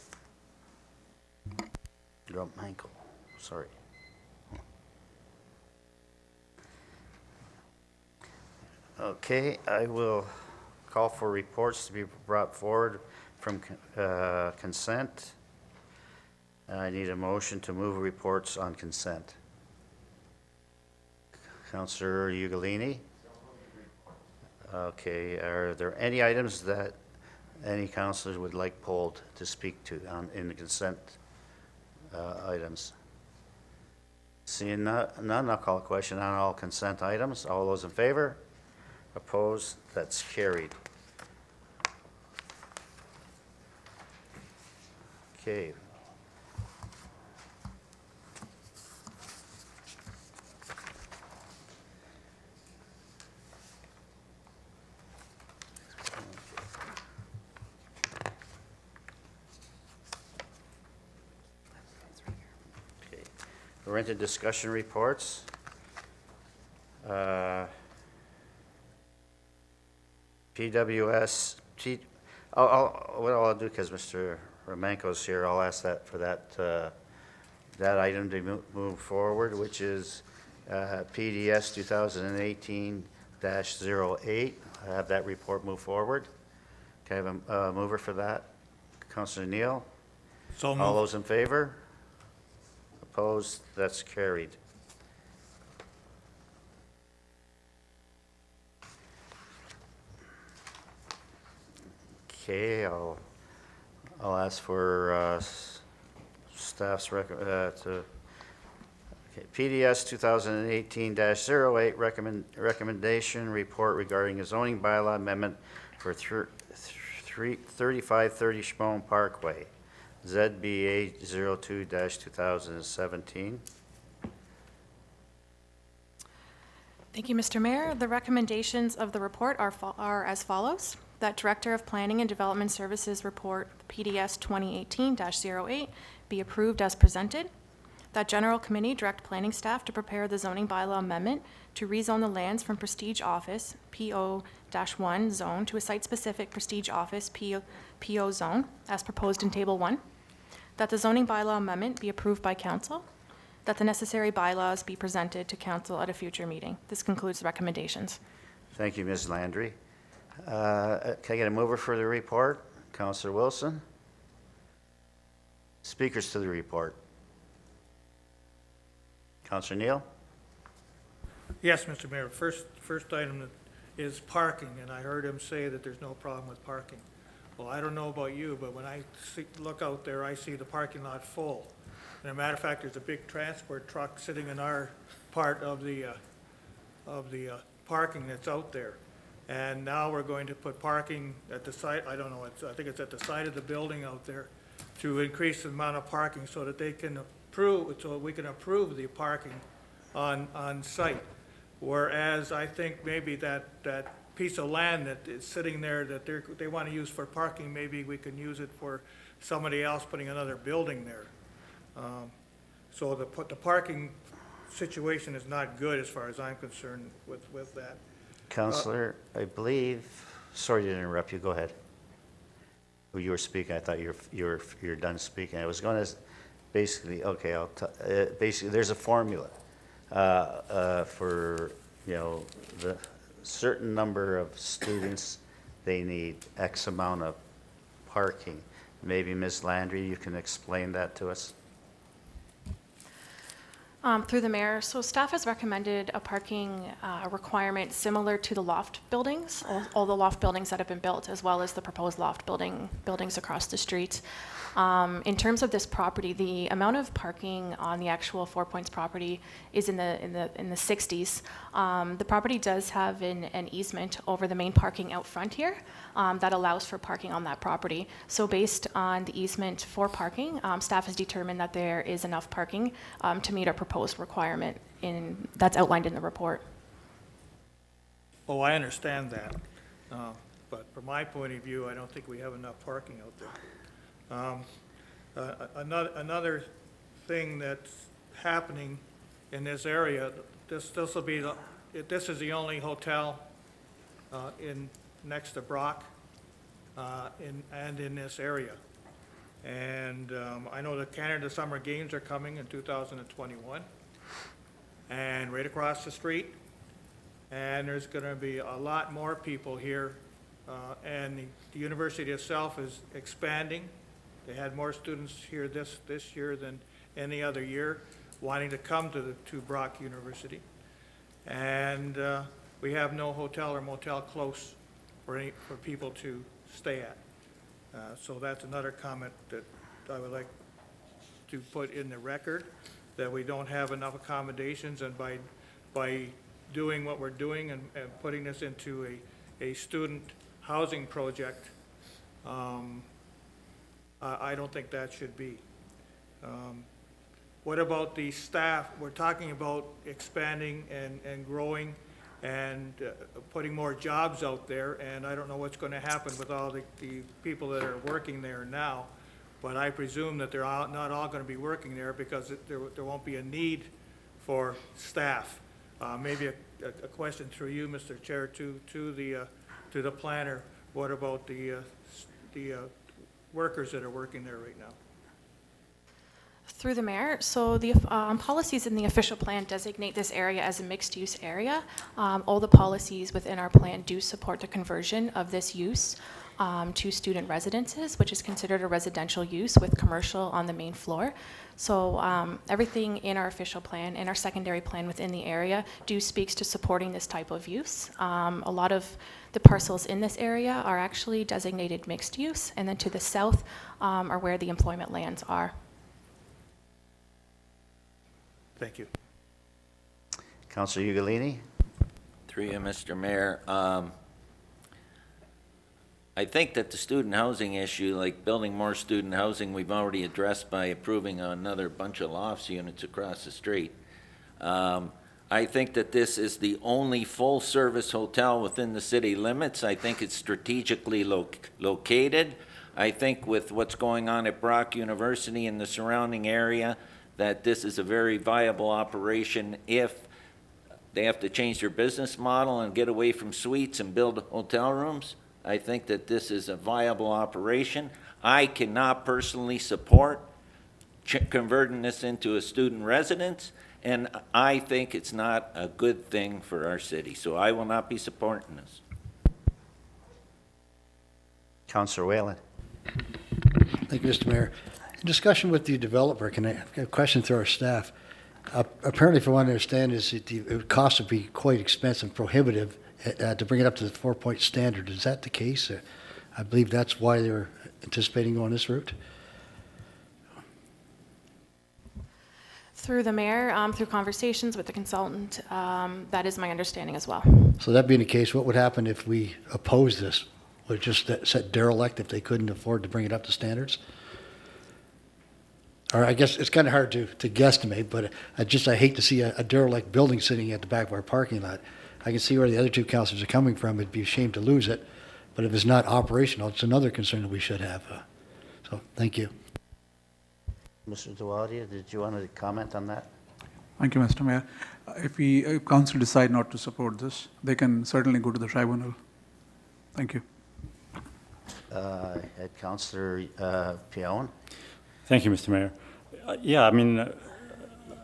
Romanko, sorry. Okay, I will call for reports to be brought forward from consent. I need a motion to move reports on consent. Councillor Ugolini? Okay, are there any items that any councillors would like polled to speak to in the consent items? Seeing none, I'll call a question on all consent items. All those in favor? Opposed? That's carried. Okay. We're into discussion reports. PWS, what I'll do, because Mr. Romanko's here, I'll ask that for that item to move forward, which is PDS 2018-08. Have that report move forward. Okay, I have a mover for that. Counselor Neal? So All moved. those in favor? Opposed? That's carried. Okay, I'll ask for staff's to, okay, PDS 2018-08 recommendation report regarding a zoning bylaw amendment for 3530 Schmon Parkway, ZBA 02-2017. Thank you, Mr. Mayor. The recommendations of the report are as follows. That Director of Planning and Development Services report, PDS 2018-08, be approved as presented. That General Committee direct planning staff to prepare the zoning bylaw amendment to rezone the lands from Prestige Office, PO-1 zone, to a site-specific Prestige Office, PO zone, as proposed in Table 1. That the zoning bylaw amendment be approved by Council. That the necessary bylaws be presented to Council at a future meeting. This concludes the recommendations. Thank you, Ms. Landry. Can I get a mover for the report? Councilor Wilson? Speakers to the report. Councilor Neal? Yes, Mr. Mayor. First item is parking, and I heard him say that there's no problem with parking. Well, I don't know about you, but when I look out there, I see the parking lot full. And as a matter of fact, there's a big transport truck sitting in our part of the parking that's out there. And now we're going to put parking at the site, I don't know, I think it's at the side of the building out there, to increase the amount of parking so that they can approve, so we can approve the parking on site. Whereas I think maybe that piece of land that is sitting there that they want to use for parking, maybe we can use it for somebody else putting another building there. So the parking situation is not good as far as I'm concerned with that. Councilor, I believe, sorry to interrupt you, go ahead. You were speaking, I thought you're done speaking. I was going to basically, okay, basically, there's a formula for, the certain number of students, they need X amount of parking. Maybe Ms. Landry, you can explain that to us? Through the mayor, so staff has recommended a parking requirement similar to the loft buildings, all the loft buildings that have been built, as well as the proposed loft buildings across the street. In terms of this property, the amount of parking on the actual 4 Points property is in the 60s. The property does have an easement over the main parking out front here that allows for parking on that property. So based on the easement for parking, staff has determined that there is enough parking to meet our proposed requirement that's outlined in the report. Oh, I understand that. But from my point of view, I don't think we have enough parking out there. Another thing that's happening in this area, this is the only hotel next to Brock and in this area. And I know the Canada Summer Games are coming in 2021, and right across the street, and there's going to be a lot more people here, and the university itself is expanding. They had more students here this year than any other year wanting to come to Brock University. And we have no hotel or motel close for people to stay at. So that's another comment that I would like to put in the record, that we don't have enough accommodations, and by doing what we're doing and putting this into a student housing project, I don't think that should be. What about the staff? We're talking about expanding and growing and putting more jobs out there, and I don't know what's going to happen with all the people that are working there now, but I presume that they're not all going to be working there because there won't be a need for staff. Maybe a question through you, Mr. Chair, to the planner. What about the workers that are working there right now? Through the mayor, so the policies in the official plan designate this area as a mixed-use area. All the policies within our plan do support the conversion of this use. to student residences, which is considered a residential use with commercial on the main floor. So everything in our official plan, in our secondary plan within the area, speaks to supporting this type of use. A lot of the parcels in this area are actually designated mixed use, and then to the south are where the employment lands are. Thank you. Councillor Ugolini? Through you, Mr. Mayor. I think that the student housing issue, like building more student housing, we've already addressed by approving another bunch of lofts units across the street. I think that this is the only full-service hotel within the city limits. I think it's strategically located. I think with what's going on at Brock University and the surrounding area, that this is a very viable operation if they have to change their business model and get away from suites and build hotel rooms. I think that this is a viable operation. I cannot personally support converting this into a student residence, and I think it's not a good thing for our city. So I will not be supporting this. Councillor Whalen? Thank you, Mr. Mayor. In discussion with the developer, can I have a question through our staff? Apparently, from what I understand, is that the cost would be quite expensive, prohibitive, to bring it up to the 4-point standard. Is that the case? I believe that's why they're anticipating going this route. Through the mayor, through conversations with the consultant, that is my understanding as well. So that being the case, what would happen if we oppose this? Would it just set derelict if they couldn't afford to bring it up to standards? Or I guess it's kind of hard to guesstimate, but I hate to see a derelict building sitting at the back of our parking lot. I can see where the other two councilors are coming from. It'd be a shame to lose it, but if it's not operational, it's another concern that we should have. So thank you. Mr. Duwadia, did you want to comment on that? Thank you, Mr. Mayor. If council decide not to support this, they can certainly go to the tribunal. Thank you. Councillor Pion? Thank you, Mr. Mayor. Yeah, I mean,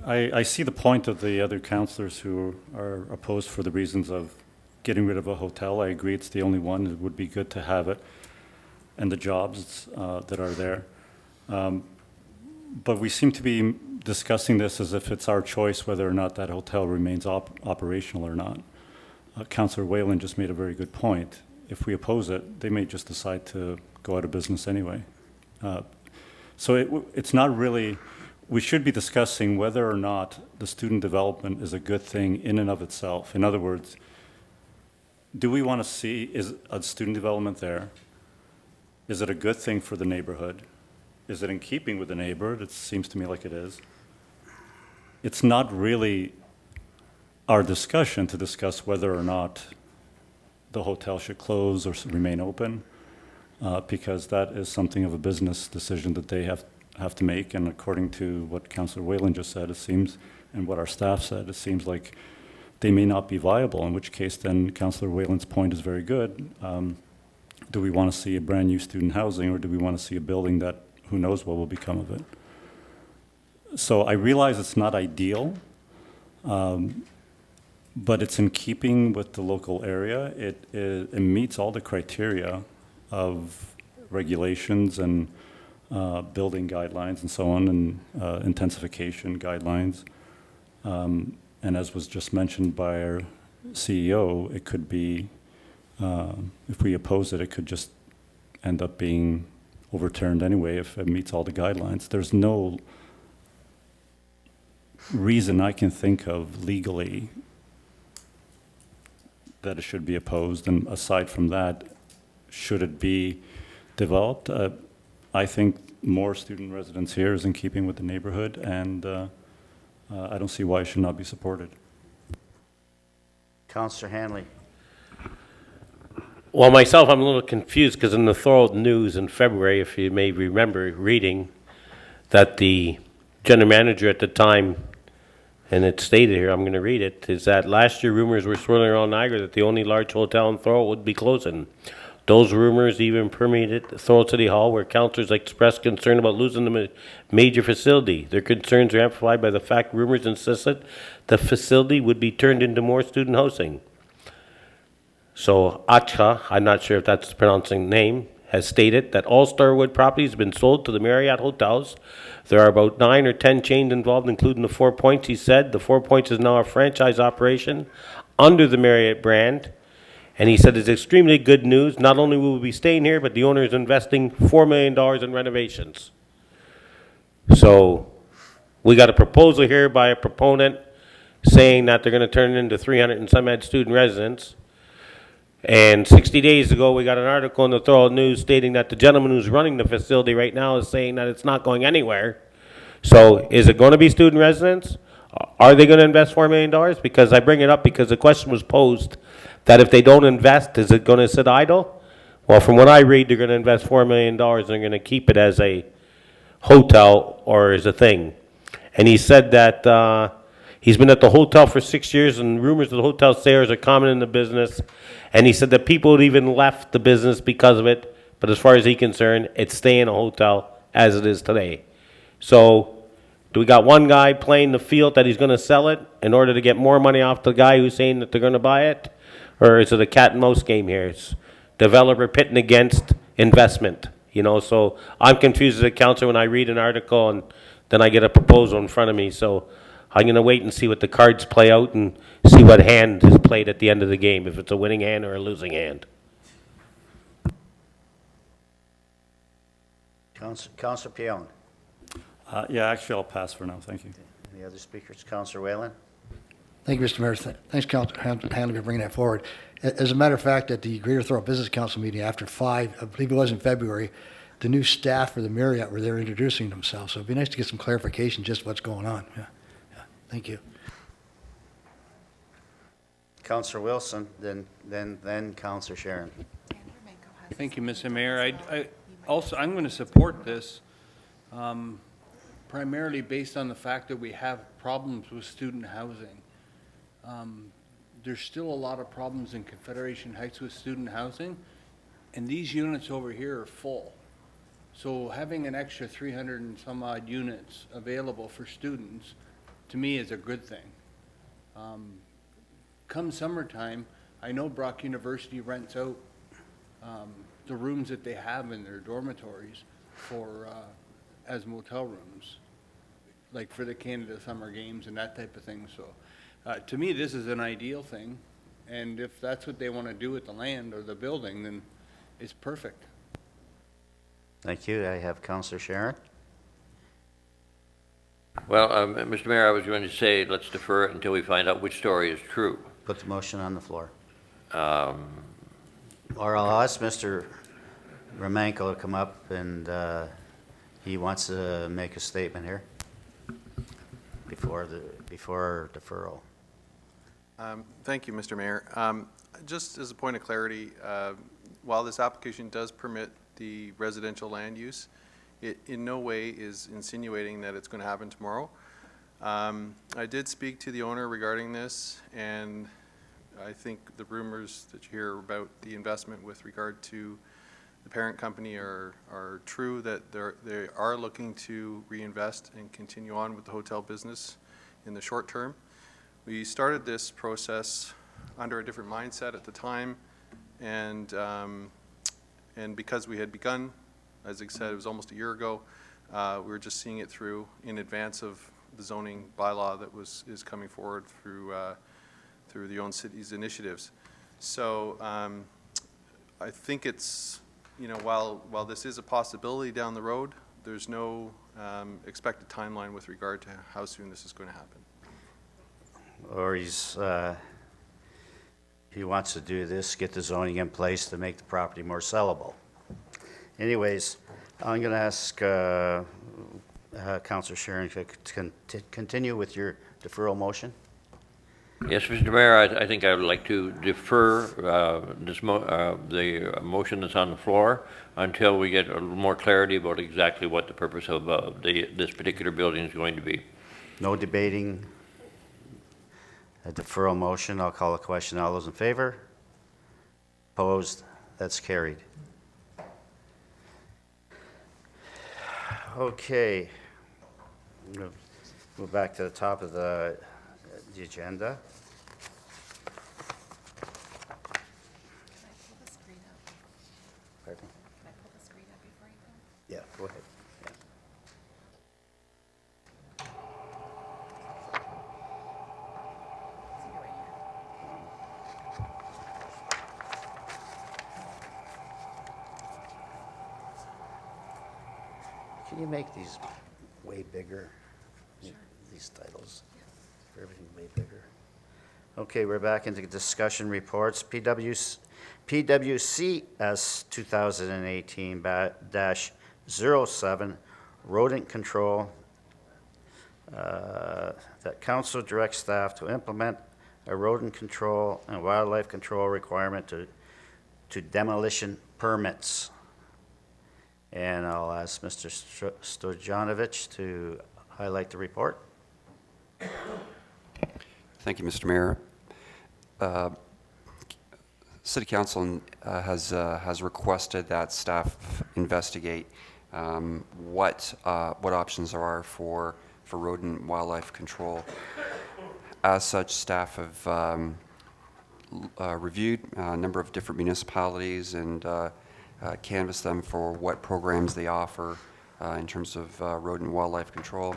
I see the point of the other councillors who are opposed for the reasons of getting rid of a hotel. I agree it's the only one. It would be good to have it and the jobs that are there. But we seem to be discussing this as if it's our choice whether or not that hotel remains operational or not. Councillor Whalen just made a very good point. If we oppose it, they may just decide to go out of business anyway. So it's not really, we should be discussing whether or not the student development is a good thing in and of itself. In other words, do we want to see is a student development there? Is it a good thing for the neighborhood? Is it in keeping with the neighborhood? It seems to me like it is. It's not really our discussion to discuss whether or not the hotel should close or remain open. Because that is something of a business decision that they have to make. And according to what Councillor Whalen just said, it seems, and what our staff said, it seems like they may not be viable, in which case then Councillor Whalen's point is very good. Do we want to see a brand new student housing, or do we want to see a building that who knows what will become of it? So I realize it's not ideal, but it's in keeping with the local area. It meets all the criteria of regulations and building guidelines and so on, and intensification guidelines. And as was just mentioned by our CEO, it could be, if we oppose it, it could just end up being overturned anyway if it meets all the guidelines. There's no reason I can think of legally that it should be opposed, and aside from that, should it be developed? I think more student residence here is in keeping with the neighborhood, and I don't see why it should not be supported. Councillor Hanley? Well, myself, I'm a little confused because in the Thorold News in February, if you may remember reading, that the general manager at the time, and it's stated here, I'm going to read it, is that last year rumors were swirling around Niagara that the only large hotel in Thorold would be closing. Those rumors even permeated Thorold City Hall, where councillors expressed concern about losing the major facility. Their concerns are amplified by the fact rumors insisted the facility would be turned into more student housing. So Acha, I'm not sure if that's the pronouncing name, has stated that all Starwood properties have been sold to the Marriott hotels. There are about 9 or 10 chains involved, including the 4 Points, he said. The 4 Points is now a franchise operation under the Marriott brand. And he said it's extremely good news. Not only will we be staying here, but the owner is investing $4 million in renovations. So we got a proposal here by a proponent saying that they're going to turn it into 300 and some odd student residents. And 60 days ago, we got an article in the Thorold News stating that the gentleman who's running the facility right now is saying that it's not going anywhere. So is it going to be student residents? Are they going to invest $4 million? Because I bring it up because the question was posed that if they don't invest, is it going to sit idle? Well, from what I read, they're going to invest $4 million and they're going to keep it as a hotel or as a thing. And he said that he's been at the hotel for 6 years and rumors of the hotel stairs are common in the business. And he said that people had even left the business because of it. But as far as he's concerned, it's staying a hotel as it is today. So do we got one guy playing the field that he's going to sell it in order to get more money off the guy who's saying that they're going to buy it? Or is it a cat and mouse game here? It's developer pitting against investment, you know? So I'm confused as a counselor when I read an article and then I get a proposal in front of me. So I'm going to wait and see what the cards play out and see what hand is played at the end of the game, if it's a winning hand or a losing hand. Councillor Pion. Yeah, actually, I'll pass for now. Thank you. Any other speakers? Councillor Whalen? Thank you, Mr. Mayor. Thanks, Councilor Hanley, for bringing that forward. As a matter of fact, at the Greater Thorold Business Council meeting after 5, I believe it was in February, the new staff for the Marriott were there introducing themselves. So it'd be nice to get some clarification just what's going on. Yeah. Thank you. Councillor Wilson, then Councillor Sharon. Thank you, Mr. Mayor. I'm going to support this primarily based on the fact that we have problems with student housing. There's still a lot of problems in Confederation Heights with student housing, and these units over here are full. So having an extra 300 and some odd units available for students, to me, is a good thing. Come summertime, I know Brock University rents out the rooms that they have in their dormitories for as motel rooms, like for the Canada Summer Games and that type of thing. So to me, this is an ideal thing, and if that's what they want to do with the land or the building, then it's perfect. Thank you. I have Councillor Sharon. Well, Mr. Mayor, I was going to say let's defer it until we find out which story is true. Put the motion on the floor. Or I'll ask Mr. Romanko to come up and he wants to make a statement here before deferral. Thank you, Mr. Mayor. Just as a point of clarity, while this application does permit the residential land use, it in no way is insinuating that it's going to happen tomorrow. I did speak to the owner regarding this, and I think the rumors that you hear about the investment with regard to the parent company are true, that they are looking to reinvest and continue on with the hotel business in the short term. We started this process under a different mindset at the time, and because we had begun, as I said, it was almost a year ago, we were just seeing it through in advance of the zoning bylaw that is coming forward through the own city's initiatives. So I think it's, you know, while this is a possibility down the road, there's no expected timeline with regard to how soon this is going to happen. Or he wants to do this, get the zoning in place to make the property more sellable. Anyways, I'm going to ask Councillor Sharon to continue with your deferral motion. Yes, Mr. Mayor, I think I would like to defer the motion that's on the floor until we get a little more clarity about exactly what the purpose of this particular building is going to be. No debating a deferral motion. I'll call a question. All those in favor? Opposed? That's carried. Okay. Move back to the top of the agenda. you make these way bigger? These titles, for everything way bigger. Okay, we're back into discussion reports. PWCS 2018-07, rodent control. That council directs staff to implement a rodent control and wildlife control requirement to demolition permits. And I'll ask Mr. Stojanovic to highlight the report. Thank you, Mr. Mayor. City Council has requested that staff investigate what options there are for rodent and wildlife control. As such, staff have reviewed a number of different municipalities and canvassed them for what programs they offer in terms of rodent and wildlife control.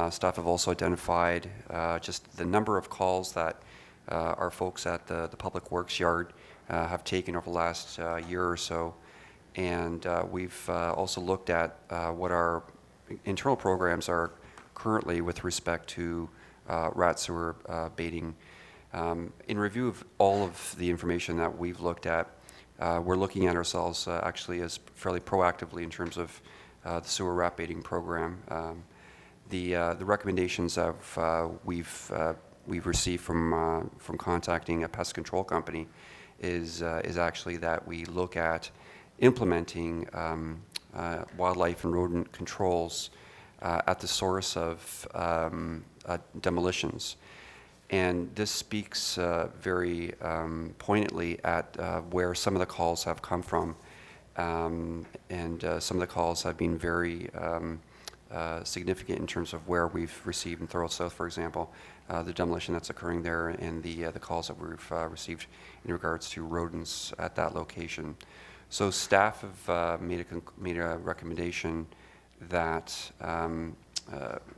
Staff have also identified just the number of calls that our folks at the Public Works Yard have taken over the last year or so. And we've also looked at what our internal programs are currently with respect to rat sewer baiting. In review of all of the information that we've looked at, we're looking at ourselves actually as fairly proactively in terms of the sewer rat baiting program. The recommendations of we've received from contacting a pest control company is actually that we look at implementing wildlife and rodent controls at the source of demolitions. And this speaks very poignantly at where some of the calls have come from. And some of the calls have been very significant in terms of where we've received in Thorold South, for example, the demolition that's occurring there and the calls that we've received in regards to rodents at that location. So staff have made a recommendation that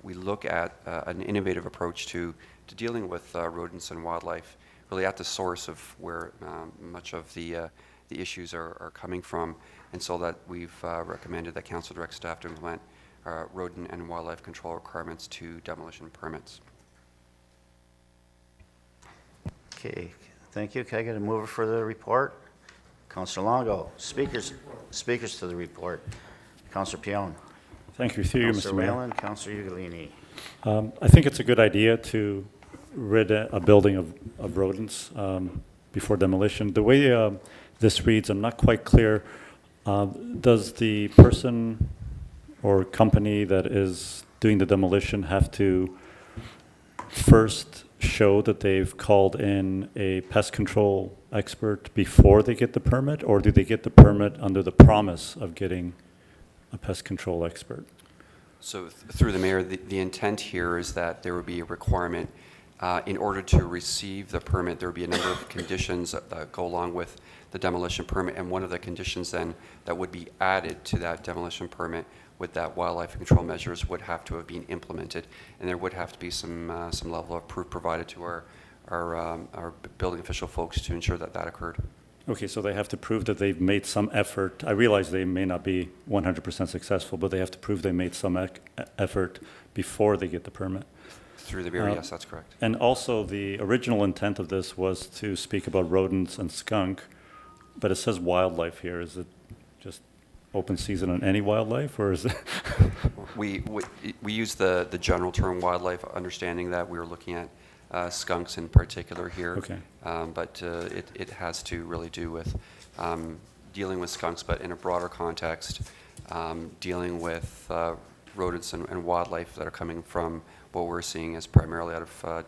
we look at an innovative approach to dealing with rodents and wildlife, really at the source of where much of the issues are coming from, and so that we've recommended that council direct staff to implement rodent and wildlife control requirements to demolition permits. Okay, thank you. Can I get a mover for the report? Councilor Longo. Speakers to the report. Councilor Pion. Thank you, through you, Mr. Councilor Mayor. Whalen, Councilor Ugolini. I think it's a good idea to rid a building of rodents before demolition. The way this reads, I'm not quite clear. Does the person or company that is doing the demolition have to first show that they've called in a pest control expert before they get the permit, or do they get the permit under the promise of getting a pest control expert? So through the mayor, the intent here is that there would be a requirement in order to receive the permit. There would be a number of conditions that go along with the demolition permit, and one of the conditions then that would be added to that demolition permit with that wildlife control measures would have to have been implemented, and there would have to be some level of proof provided to our building official folks to ensure that that occurred. Okay, so they have to prove that they've made some effort. I realize they may not be 100% successful, but they have to prove they made some effort before they get the permit. Through the mayor, yes, that's correct. And also, the original intent of this was to speak about rodents and skunk, but it says wildlife here. Is it just open season on any wildlife, or is it? we use the general term wildlife, understanding that we were looking at skunks in particular here. Okay. But it has to really do with dealing with skunks, but in a broader context, dealing with rodents and wildlife that are coming from what we're seeing as primarily out of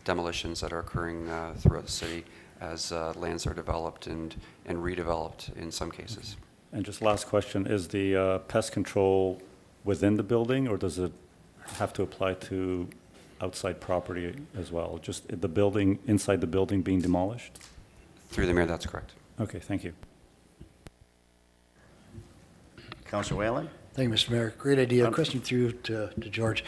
demolitions that are occurring throughout the city as lands are developed and redeveloped in some cases. And just last question, is the pest control within the building, or does it have to apply to outside property as well? Just the building, inside the building being demolished? Through the mayor, that's correct. Okay, thank you. Councilor Whalen? Thank you, Mr. Mayor. Great idea. Question through to George.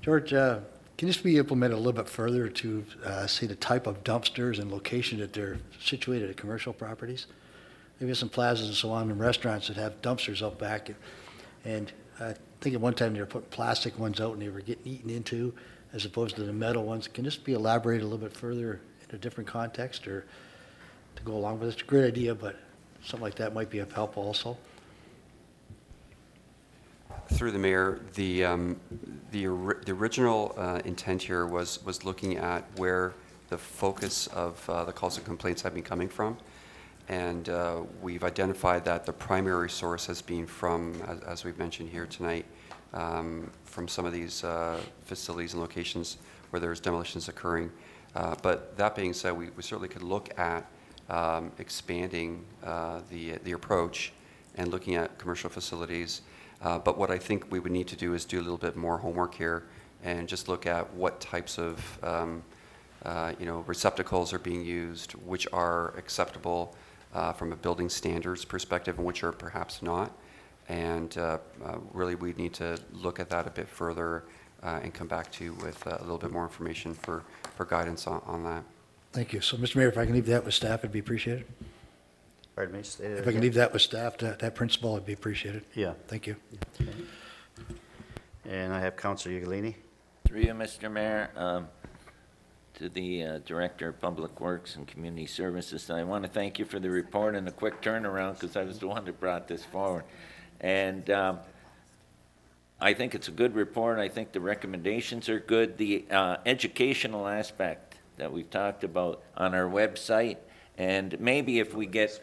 George, can this be implemented a little bit further to say the type of dumpsters and location that they're situated at commercial properties? Maybe some plazas and so on and restaurants that have dumpsters out back. And I think at one time they were putting plastic ones out and they were getting eaten into as opposed to the metal ones. Can this be elaborated a little bit further in a different context or to go along with it? It's a great idea, but something like that might be of help also. Through the mayor, the original intent here was looking at where the focus of the calls and complaints have been coming from. And we've identified that the primary source has been from, as we've mentioned here tonight, from some of these facilities and locations where there's demolitions occurring. But that being said, we certainly could look at expanding the approach and looking at commercial facilities. But what I think we would need to do is do a little bit more homework here and just look at what types of receptacles are being used, which are acceptable from a building standards perspective and which are perhaps not. And really we need to look at that a bit further and come back to you with a little bit more information for guidance on that. Thank you. So, Mr. Mayor, if I can leave that with staff, it'd be appreciated. Pardon me? Say that If I can again? leave that with staff, that principle, it'd be appreciated. Yeah. Thank you. And I have Councilor Ugolini. Through you, Mr. Mayor, to the Director of Public Works and Community Services, I want to thank you for the report and the quick turnaround because I was the one that brought this forward. And I think it's a good report. I think the recommendations are good. The educational aspect that we've talked about on our website, and maybe if we get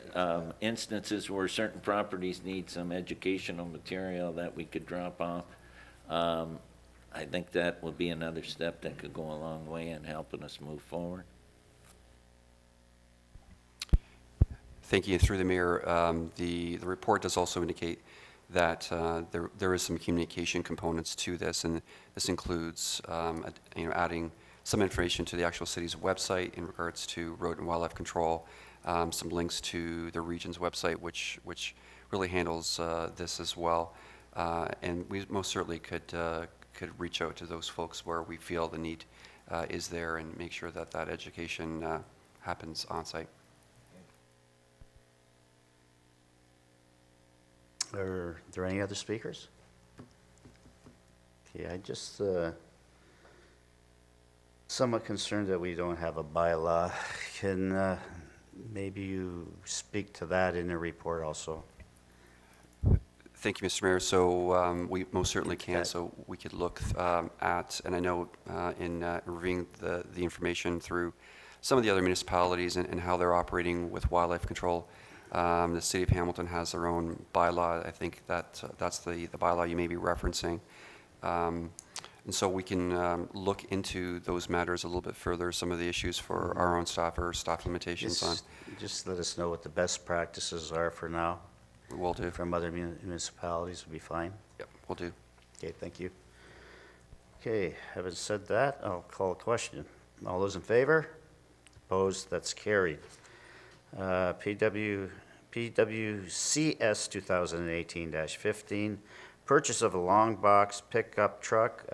instances where certain properties need some educational material that we could drop off, I think that will be another step that could go a long way in helping us move forward. Thank you. Through the mayor, the report does also indicate that there is some communication components to this, and this includes adding some information to the actual city's website in regards to rodent and wildlife control, some links to the region's website, which really handles this as well, and we most certainly could reach out to those folks where we feel the need is there and make sure that education happens on site. Are there any other speakers? Okay, I just somewhat concerned that we don't have a bylaw. Can maybe you speak to that in the report also? Thank you, Mr. Mayor. So we most certainly can. So we could look at, and I know in reviewing the information through some of the other municipalities and how they're operating with wildlife control, the City of Hamilton has their own bylaw. I think that's the bylaw you may be referencing. And so we can look into those matters a little bit further, some of the issues for our own staff or staff limitations on. Just let us know what the best practices are for now. We will do. From other municipalities would be fine. Yep, we'll do. Okay, thank you. Okay, having said that, I'll call a question. All those in favor? Opposed? That's carried. PWCS 2018-15, purchase of a long box pickup truck,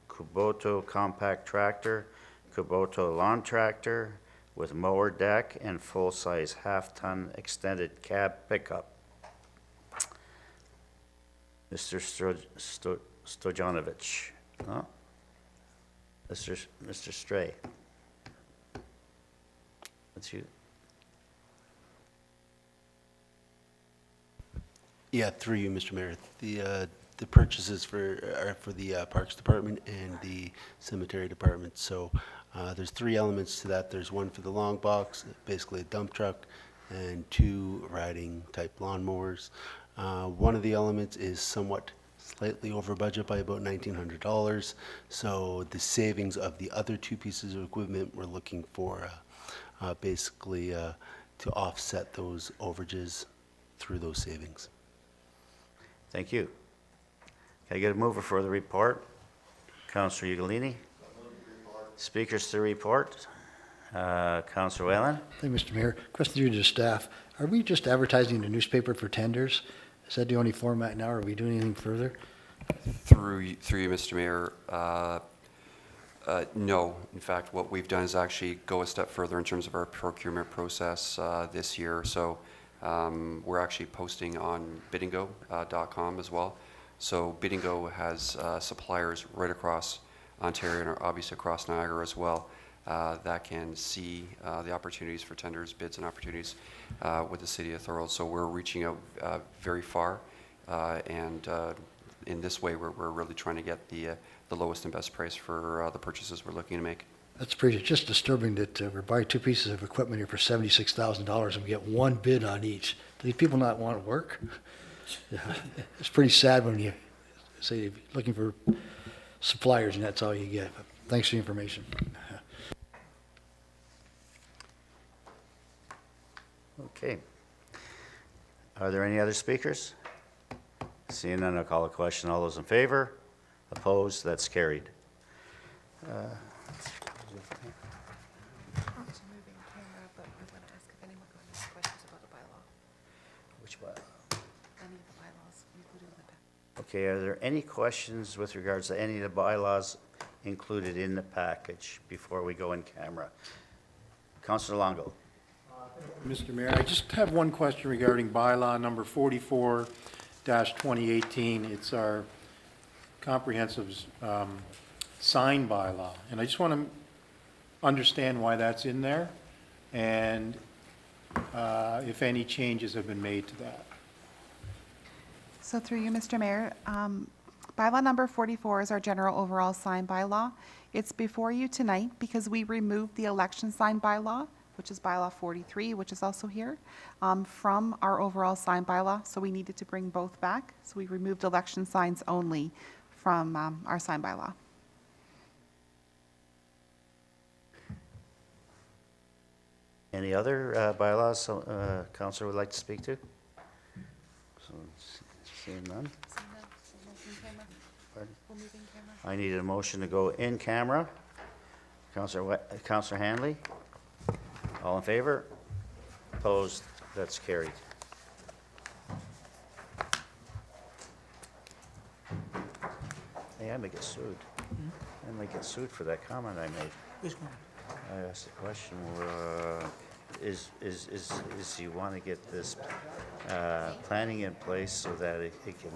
Kubota compact tractor, Kubota lawn tractor with mower deck and full-size half-ton extended cab pickup. Mr. Stojanovich. Huh? Mr. Stray. That's you. Yeah, through you, Mr. Mayor. The purchases are for the Parks Department and the Cemetery Department. So there's three elements to that. There's one for the long box, basically a dump truck, and two riding type lawnmowers. One of the elements is somewhat slightly over budget by about $1,900. So the savings of the other two pieces of equipment we're looking for basically to offset those overages through those savings. Thank you. Can I get a mover for the report? Councilor Ugolini. Speakers to report. Councilor Whalen. Thank you, Mr. Mayor. Question to you to staff. Are we just advertising in the newspaper for tenders? Is that the only format now, or are we doing anything further? Through you, Mr. Mayor, no. In fact, what we've done is actually go a step further in terms of our procurement process this year. So we're actually posting on biddingo.com as well. So Bidingo has suppliers right across Ontario and obviously across Niagara as well that can see the opportunities for tenders, bids, and opportunities with the city of Thorold. So we're reaching out very far, and in this way, we're really trying to get the lowest and best price for the purchases we're looking to make. That's pretty, it's just disturbing that we're buying two pieces of equipment here for $76,000 and we get one bid on each. Do these people not want to work? Yeah. It's pretty sad when you say you're looking for suppliers and that's all you get. But thanks for the information. Okay. Are there any other speakers? Seeing none, I'll call a question. All those in favor? Opposed? That's carried. Which bylaw? Any of the bylaws included in the pack. Okay, are there any questions with regards to any of the bylaws included in the package before we go in camera? Councilor Longo. Mr. Mayor, I just have one question regarding bylaw number 44-2018. It's our comprehensive sign bylaw, and I just want to understand why that's in there, and if any changes have been made to that. So through you, Mr. Mayor, bylaw number 44 is our general overall sign bylaw. It's before you tonight because we removed the election sign bylaw, which is bylaw 43, which is also here, from our overall sign bylaw. So we needed to bring both back. So we removed election signs only from our sign bylaw. Any other bylaws Councilor would like to speak to? So, seeing none. Pardon? I need a motion to go in camera. Councilor Hanley? All in favor? Opposed? That's carried. Hey, I may get sued. I might get sued for that comment I made. I asked the question, is you want to get this planning in place so that it can